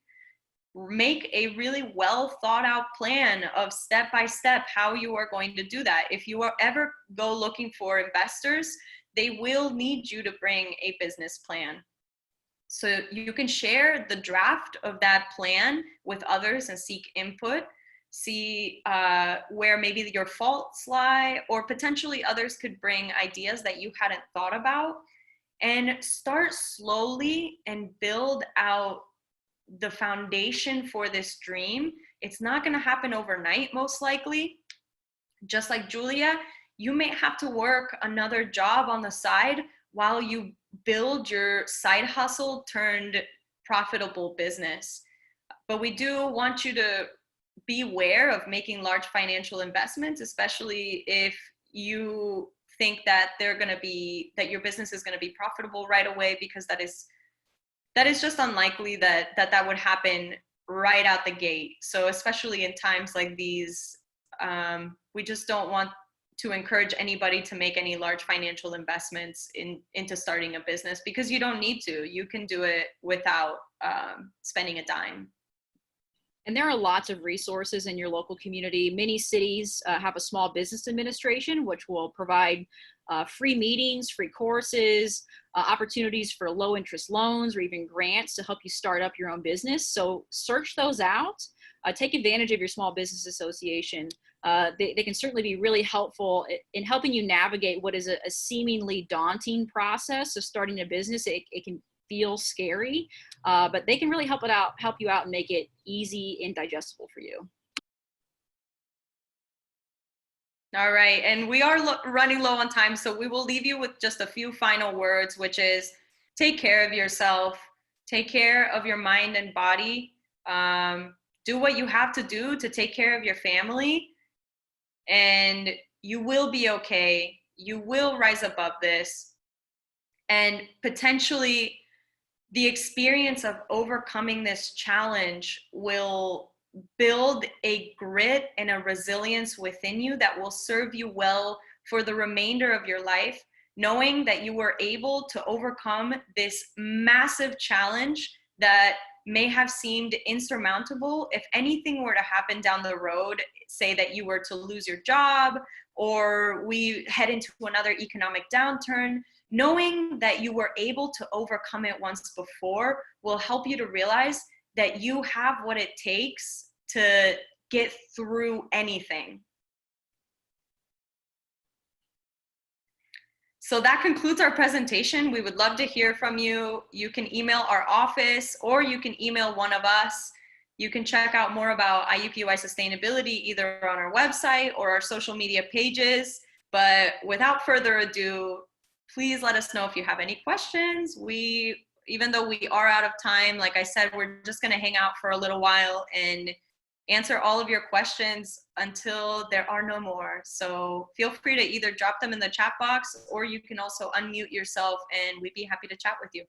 Make a really well thought out plan of step by step how you are going to do that. If you ever go looking for investors, they will need you to bring a business plan. So you can share the draft of that plan with others and seek input, see where maybe your faults lie, or potentially others could bring ideas that you hadn't thought about, and start slowly and build out the foundation for this dream. It's not going to happen overnight, most likely. Just like Julia, you may have to work another job on the side while you build your side hustle turned profitable business. But we do want you to be aware of making large financial investments, especially if you think that your business is going to be profitable right away, because that is just unlikely that would happen right out the gate. So especially in times like these, we just don't want to encourage anybody to make any large financial investments into starting a business, because you don't need to. You can do it without spending a dime. And there are lots of resources in your local community. Many cities have a small business administration, which will provide free meetings, free courses, opportunities for low interest loans, or even grants to help you start up your own business. So search those out. Take advantage of your small business association. They can certainly be really helpful in helping you navigate what is a seemingly daunting process of starting a business. It can feel scary, but they can really help you out and make it easy and digestible for you. All right, and we are running low on time, so we will leave you with just a few final words, which is take care of yourself, take care of your mind and body, do what you have to do to take care of your family, and you will be okay. You will rise above this, and potentially the experience of overcoming this challenge will build a grit and a resilience within you that will serve you well for the remainder of your life, knowing that you were able to overcome this massive challenge that may have seemed insurmountable. If anything were to happen down the road, say that you were to lose your job or we head into another economic downturn, knowing that you were able to overcome it once before will help you to realize that you have what it takes to get through anything. So that concludes our presentation. We would love to hear from you. You can email our office or you can email one of us. You can check out more about IUPUI Sustainability either on our website or our social media pages. But without further ado, please let us know if you have any questions. Even though we are out of time, like I said, we're just gonna hang out for a little while and answer all of your questions until there are no more. So feel free to either drop them in the chat box or you can also unmute yourself and we'd be happy to chat with you.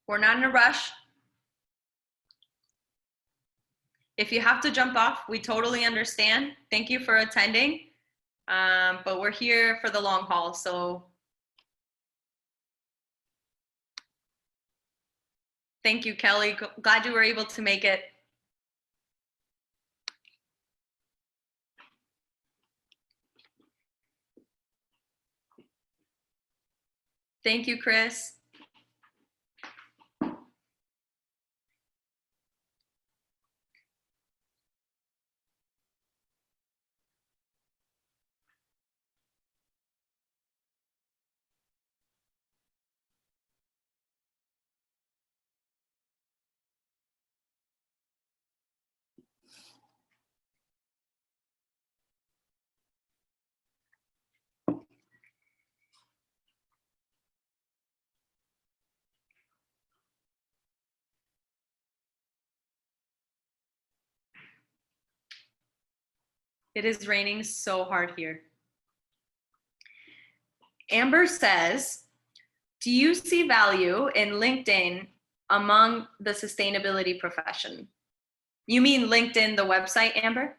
We're not in a rush. If you have to jump off, we totally understand. Thank you for attending. But we're here for the long haul, so thank you, Kelly. Glad you were able to make it. Thank you, Chris. It is raining so hard here. Amber says, do you see value in LinkedIn among the sustainability profession? You mean LinkedIn, the website, Amber?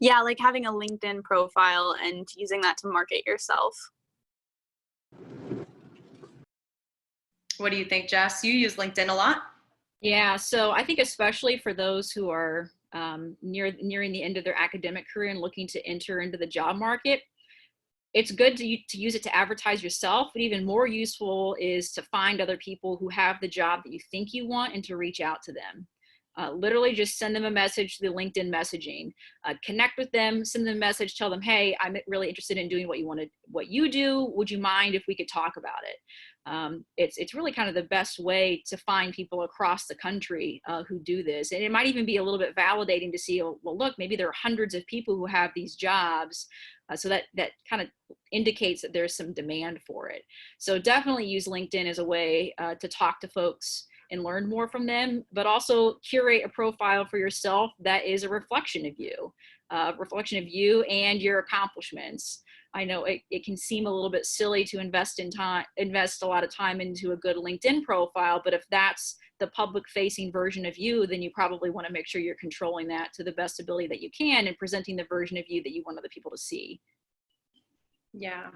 Yeah, like having a LinkedIn profile and using that to market yourself. What do you think, Jess? You use LinkedIn a lot? Yeah, so I think especially for those who are nearing the end of their academic career and looking to enter into the job market, it's good to use it to advertise yourself, but even more useful is to find other people who have the job that you think you want and to reach out to them. Literally just send them a message through the LinkedIn messaging, connect with them, send them a message, tell them, hey, I'm really interested in doing what you do. Would you mind if we could talk about it? It's really kind of the best way to find people across the country who do this. And it might even be a little bit validating to see, oh, well, look, maybe there are hundreds of people who have these jobs. So that kind of indicates that there's some demand for it. So definitely use LinkedIn as a way to talk to folks and learn more from them, but also curate a profile for yourself that is a reflection of you and your accomplishments. I know it can seem a little bit silly to invest a lot of time into a good LinkedIn profile, but if that's the public facing version of you, then you probably want to make sure you're controlling that to the best ability that you can and presenting the version of you that you want other people to see. Yeah.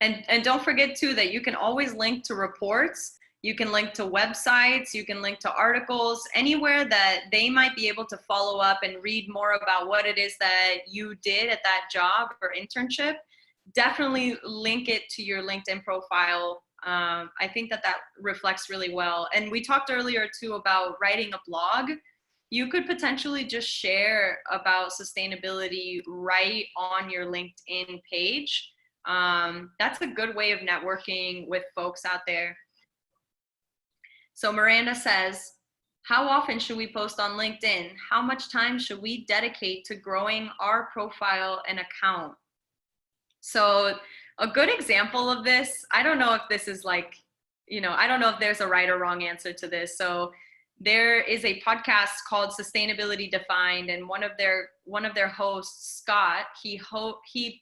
And don't forget too that you can always link to reports. You can link to websites, you can link to articles, anywhere that they might be able to follow up and read more about what it is that you did at that job or internship. Definitely link it to your LinkedIn profile. I think that reflects really well. And we talked earlier too about writing a blog. You could potentially just share about sustainability right on your LinkedIn page. That's a good way of networking with folks out there. So Miranda says, how often should we post on LinkedIn? How much time should we dedicate to growing our profile and account? So a good example of this, I don't know if this is like, I don't know if there's a right or wrong answer to this. So there is a podcast called Sustainability Defined, and one of their hosts, Scott, he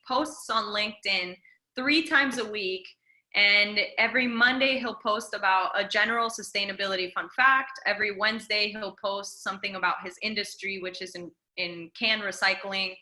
posts on LinkedIn 3 times a week. And every Monday, he'll post about a general sustainability fun fact. Every Wednesday, he'll post something about his industry, which is in can recycling.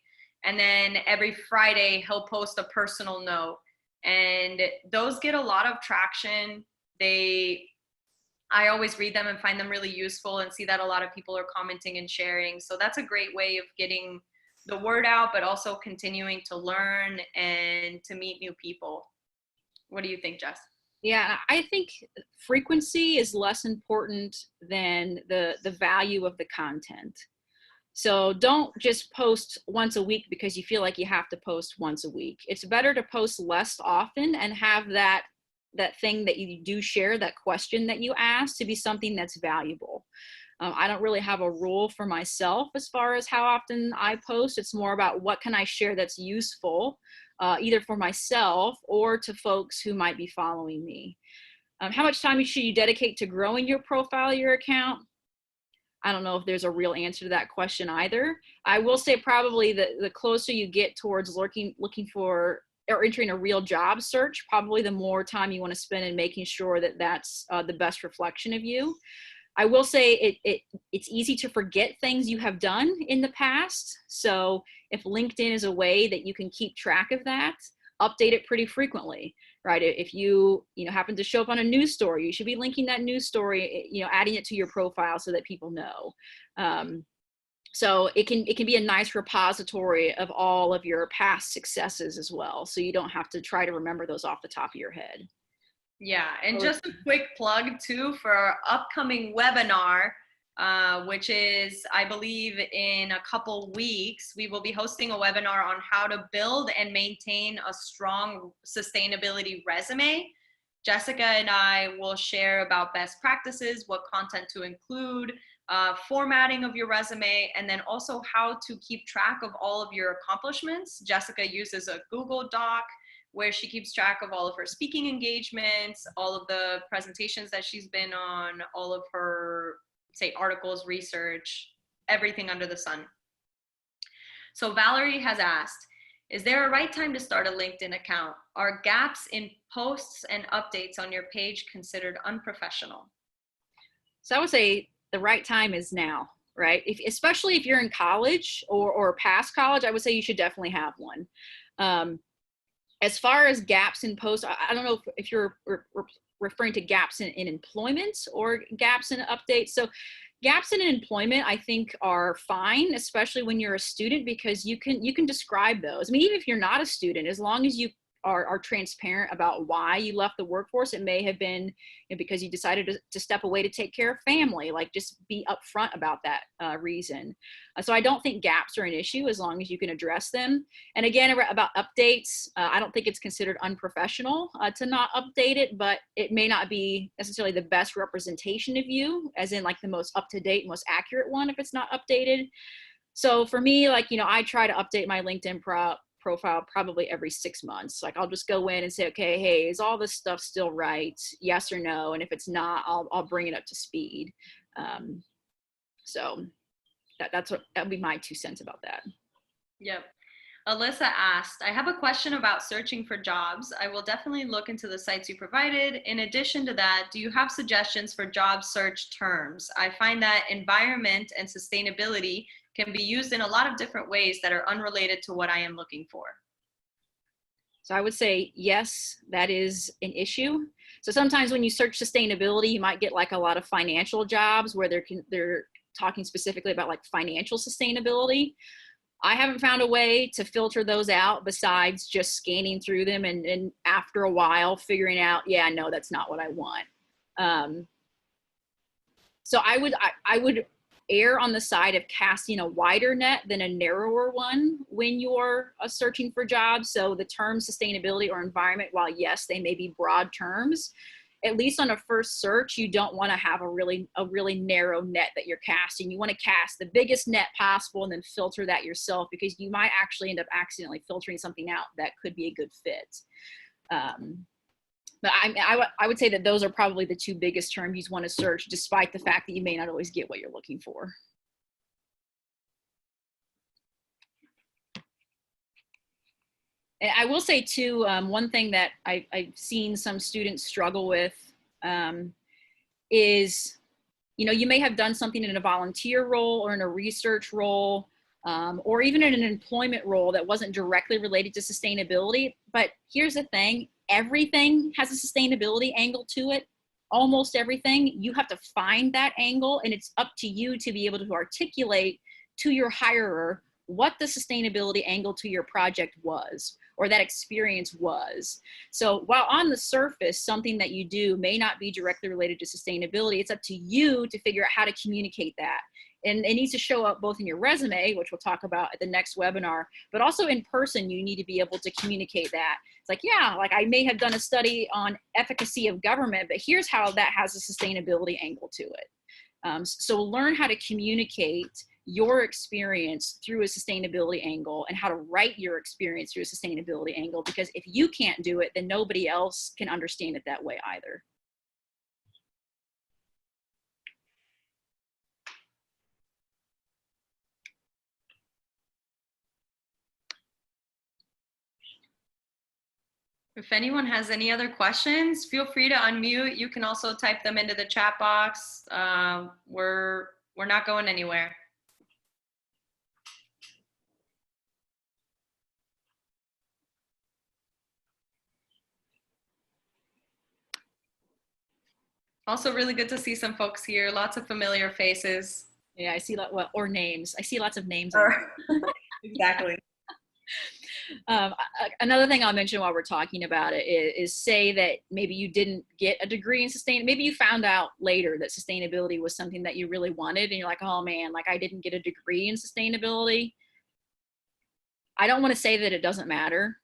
And then every Friday, he'll post a personal note. And those get a lot of traction. I always read them and find them really useful and see that a lot of people are commenting and sharing. So that's a great way of getting the word out, but also continuing to learn and to meet new people. What do you think, Jess? Yeah, I think frequency is less important than the value of the content. So don't just post once a week because you feel like you have to post once a week. It's better to post less often and have that thing that you do share, that question that you ask, to be something that's valuable. I don't really have a rule for myself as far as how often I post. It's more about what can I share that's useful, either for myself or to folks who might be following me. How much time should you dedicate to growing your profile, your account? I don't know if there's a real answer to that question either. I will say probably the closer you get towards looking for or entering a real job search, probably the more time you want to spend in making sure that that's the best reflection of you. I will say it's easy to forget things you have done in the past. So if LinkedIn is a way that you can keep track of that, update it pretty frequently, right? If you happen to show up on a news story, you should be linking that news story, adding it to your profile so that people know. So it can be a nice repository of all of your past successes as well. So you don't have to try to remember those off the top of your head. Yeah, and just a quick plug too for our upcoming webinar, which is, I believe, in a couple weeks. We will be hosting a webinar on how to build and maintain a strong sustainability resume. Jessica and I will share about best practices, what content to include, formatting of your resume, and then also how to keep track of all of your accomplishments. Jessica uses a Google Doc where she keeps track of all of her speaking engagements, all of the presentations that she's been on, all of her, say, articles, research, everything under the sun. So Valerie has asked, is there a right time to start a LinkedIn account? Are gaps in posts and updates on your page considered unprofessional? So I would say the right time is now, right? Especially if you're in college or past college, I would say you should definitely have one. As far as gaps in posts, I don't know if you're referring to gaps in employment or gaps in updates. So gaps in employment, I think, are fine, especially when you're a student, because you can describe those. I mean, even if you're not a student, as long as you are transparent about why you left the workforce. It may have been because you decided to step away to take care of family, like just be upfront about that reason. So I don't think gaps are an issue as long as you can address them. And again, about updates, I don't think it's considered unprofessional to not update it, but it may not be necessarily the best representation of you, as in like the most up-to-date, most accurate one if it's not updated. So for me, like, I try to update my LinkedIn profile probably every 6 months. Like I'll just go in and say, okay, hey, is all this stuff still right? Yes or no? And if it's not, I'll bring it up to speed. So that would be my 2 cents about that. Yep. Alyssa asked, I have a question about searching for jobs. I will definitely look into the sites you provided. In addition to that, do you have suggestions for job search terms? I find that environment and sustainability can be used in a lot of different ways that are unrelated to what I am looking for. So I would say, yes, that is an issue. So sometimes when you search sustainability, you might get like a lot of financial jobs where they're talking specifically about like financial sustainability. I haven't found a way to filter those out besides just scanning through them and after a while figuring out, yeah, no, that's not what I want. So I would err on the side of casting a wider net than a narrower one when you're searching for jobs. So the term sustainability or environment, while yes, they may be broad terms, at least on a first search, you don't want to have a really narrow net that you're casting. You want to cast the biggest net possible and then filter that yourself, because you might actually end up accidentally filtering something out that could be a good fit. But I would say that those are probably the 2 biggest terms you want to search, despite the fact that you may not always get what you're looking for. And I will say too, one thing that I've seen some students struggle with is, you may have done something in a volunteer role or in a research role, or even in an employment role that wasn't directly related to sustainability. But here's the thing, everything has a sustainability angle to it. Almost everything. You have to find that angle, and it's up to you to be able to articulate to your hirer what the sustainability angle to your project was, or that experience was. So while on the surface, something that you do may not be directly related to sustainability, it's up to you to figure out how to communicate that. And it needs to show up both in your resume, which we'll talk about at the next webinar, but also in person, you need to be able to communicate that. It's like, yeah, like I may have done a study on efficacy of government, but here's how that has a sustainability angle to it. So learn how to communicate your experience through a sustainability angle and how to write your experience through a sustainability angle, because if you can't do it, then nobody else can understand it that way either. If anyone has any other questions, feel free to unmute. You can also type them into the chat box. We're not going anywhere. Also really good to see some folks here. Lots of familiar faces. Yeah, I see or names. I see lots of names. Exactly. Another thing I'll mention while we're talking about it is say that maybe you didn't get a degree in maybe you found out later that sustainability was something that you really wanted and you're like, oh man, like I didn't get a degree in sustainability. I don't want to say that it doesn't matter,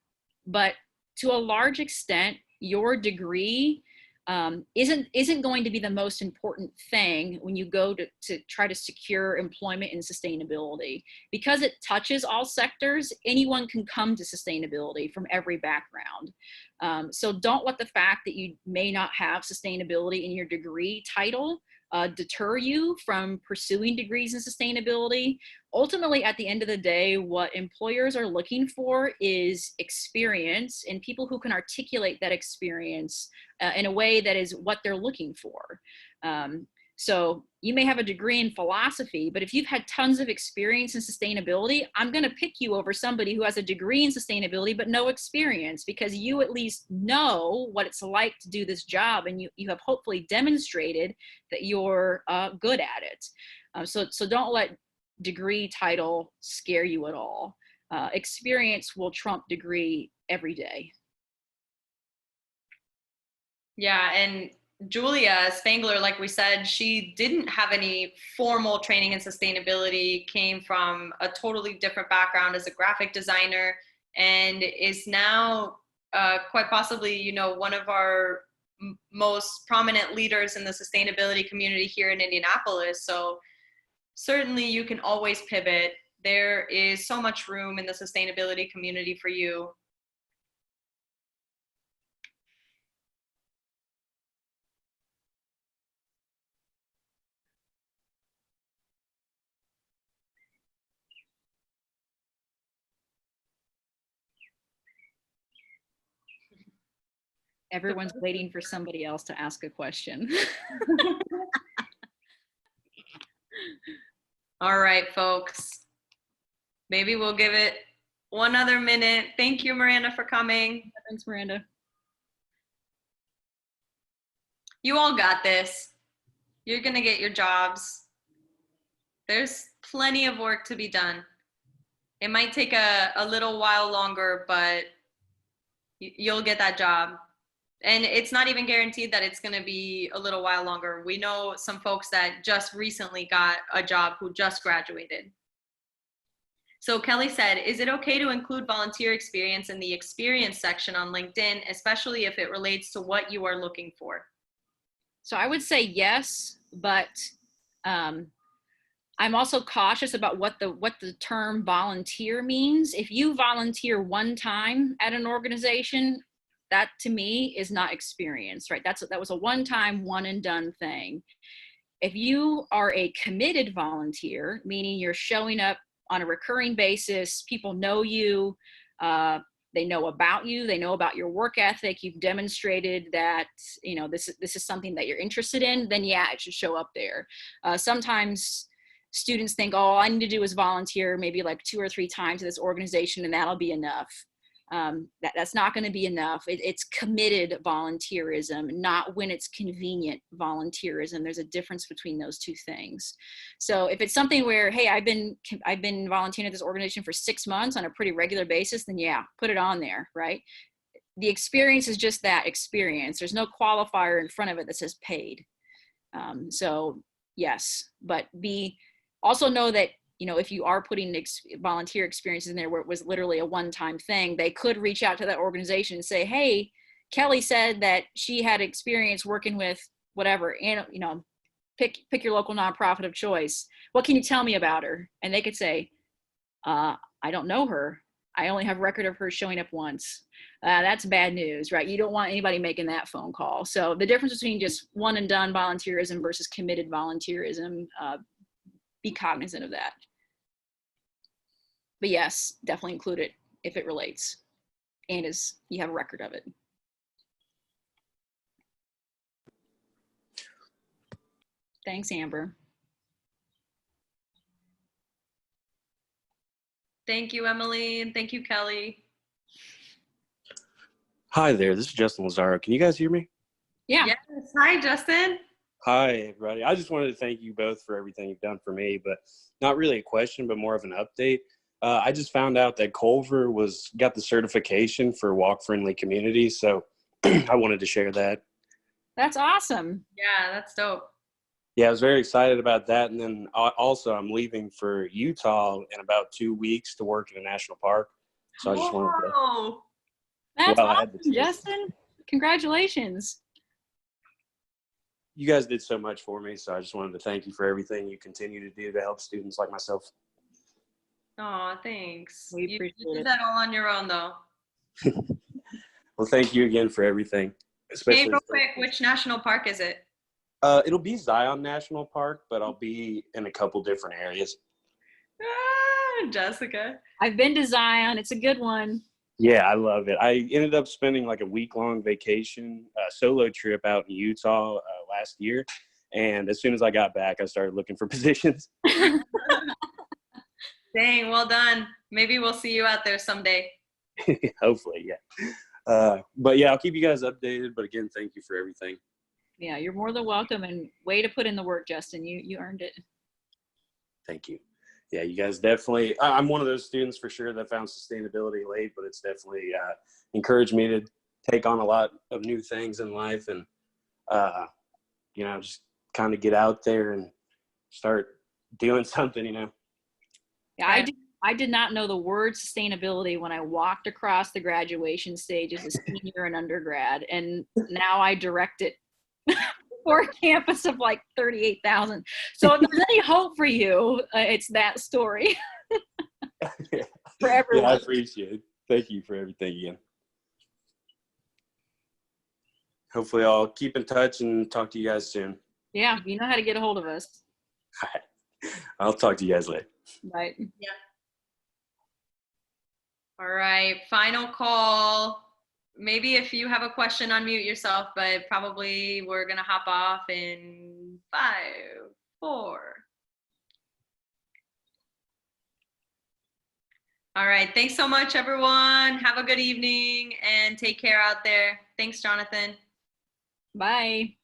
but to a large extent, your degree isn't going to be the most important thing when you go to try to secure employment in sustainability. Because it touches all sectors, anyone can come to sustainability from every background. So don't let the fact that you may not have sustainability in your degree title deter you from pursuing degrees in sustainability. Ultimately, at the end of the day, what employers are looking for is experience and people who can articulate that experience in a way that is what they're looking for. So you may have a degree in philosophy, but if you've had tons of experience in sustainability, I'm going to pick you over somebody who has a degree in sustainability but no experience, because you at least know what it's like to do this job, and you have hopefully demonstrated that you're good at it. So don't let degree title scare you at all. Experience will trump degree every day. Yeah, and Julia Spangler, like we said, she didn't have any formal training in sustainability, came from a totally different background as a graphic designer, and is now quite possibly, you know, one of our most prominent leaders in the sustainability community here in Indianapolis. So certainly you can always pivot. There is so much room in the sustainability community for you. Everyone's waiting for somebody else to ask a question. All right, folks. Maybe we'll give it one other minute. Thank you, Miranda, for coming. Thanks, Miranda. You all got this. You're going to get your jobs. There's plenty of work to be done. It might take a little while longer, but you'll get that job. And it's not even guaranteed that it's going to be a little while longer. We know some folks that just recently got a job who just graduated. So Kelly said, is it okay to include volunteer experience in the experience section on LinkedIn, especially if it relates to what you are looking for? So I would say yes, but I'm also cautious about what the term volunteer means. If you volunteer one time at an organization, that to me is not experience, right? That was a one-time, one and done thing. If you are a committed volunteer, meaning you're showing up on a recurring basis, people know you, they know about you, they know about your work ethic, you've demonstrated that, you know, this is something that you're interested in, then yeah, it should show up there. Sometimes students think, oh, all I need to do is volunteer maybe like 2 or 3 times to this organization and that'll be enough. That's not going to be enough. It's committed volunteerism, not when it's convenient volunteerism. There's a difference between those two things. So if it's something where, hey, I've been volunteering at this organization for 6 months on a pretty regular basis, then yeah, put it on there, right? The experience is just that experience. There's no qualifier in front of it that says paid. So yes, but also know that, you know, if you are putting volunteer experiences in there where it was literally a one-time thing, they could reach out to that organization and say, hey, Kelly said that she had experience working with whatever, and, you know, pick your local nonprofit of choice. What can you tell me about her? And they could say, I don't know her. I only have record of her showing up once. That's bad news, right? You don't want anybody making that phone call. So the difference between just one and done volunteerism versus committed volunteerism, be cognizant of that. But yes, definitely include it if it relates and you have a record of it. Thanks, Amber. Thank you, Emily, and thank you, Kelly. Hi there, this is Justin Lazaro. Can you guys hear me? Yeah. Yes. Hi, Justin. Hi, everybody. I just wanted to thank you both for everything you've done for me, but not really a question, but more of an update. I just found out that Culver got the certification for walk-friendly communities, so I wanted to share that. That's awesome. Yeah, that's dope. Yeah, I was very excited about that, and then also I'm leaving for Utah in about 2 weeks to work in a national park, so I just wanted to. Whoa. That's Well, I had the awesome, chance. Justin. Congratulations. You guys did so much for me, so I just wanted to thank you for everything you continue to do to help students like myself. Oh, thanks. We You appreciate did it. that all on your own, though. Well, thank you again for everything. Hey, Especially real quick, which national park is it? It'll be Zion National Park, but I'll be in a couple different areas. Ah, Jessica. I've been to Zion. It's a good one. Yeah, I love it. I ended up spending like a week-long vacation, solo trip out in Utah last year. And as soon as I got back, I started looking for positions. Dang, well done. Maybe we'll see you out there someday. Hopefully, yeah. But yeah, I'll keep you guys updated. But again, thank you for everything. Yeah, you're more than welcome, and way to put in the work, Justin. You earned it. Thank you. Yeah, you guys definitely, I'm one of those students for sure that found sustainability late, but it's definitely encouraged me to take on a lot of new things in life and, just kind of get out there and start doing something, Yeah, I did not know the word sustainability when I walked across the graduation stage as a senior and undergrad, and now I direct it for a campus of like 38,000. So if there's any hope for you, it's that story. For everyone. Yeah, I appreciate it. Thank you for everything again. Hopefully I'll keep in touch and talk to you guys soon. Yeah, you know how to get a hold of us. I'll talk to you guys later. Right. Yeah. All right, final call. Maybe if you have a question, unmute yourself, but probably we're going to hop off in 5, 4. All right, thanks so much, everyone. Have a good evening and take care out there. Thanks, Jonathan. Bye.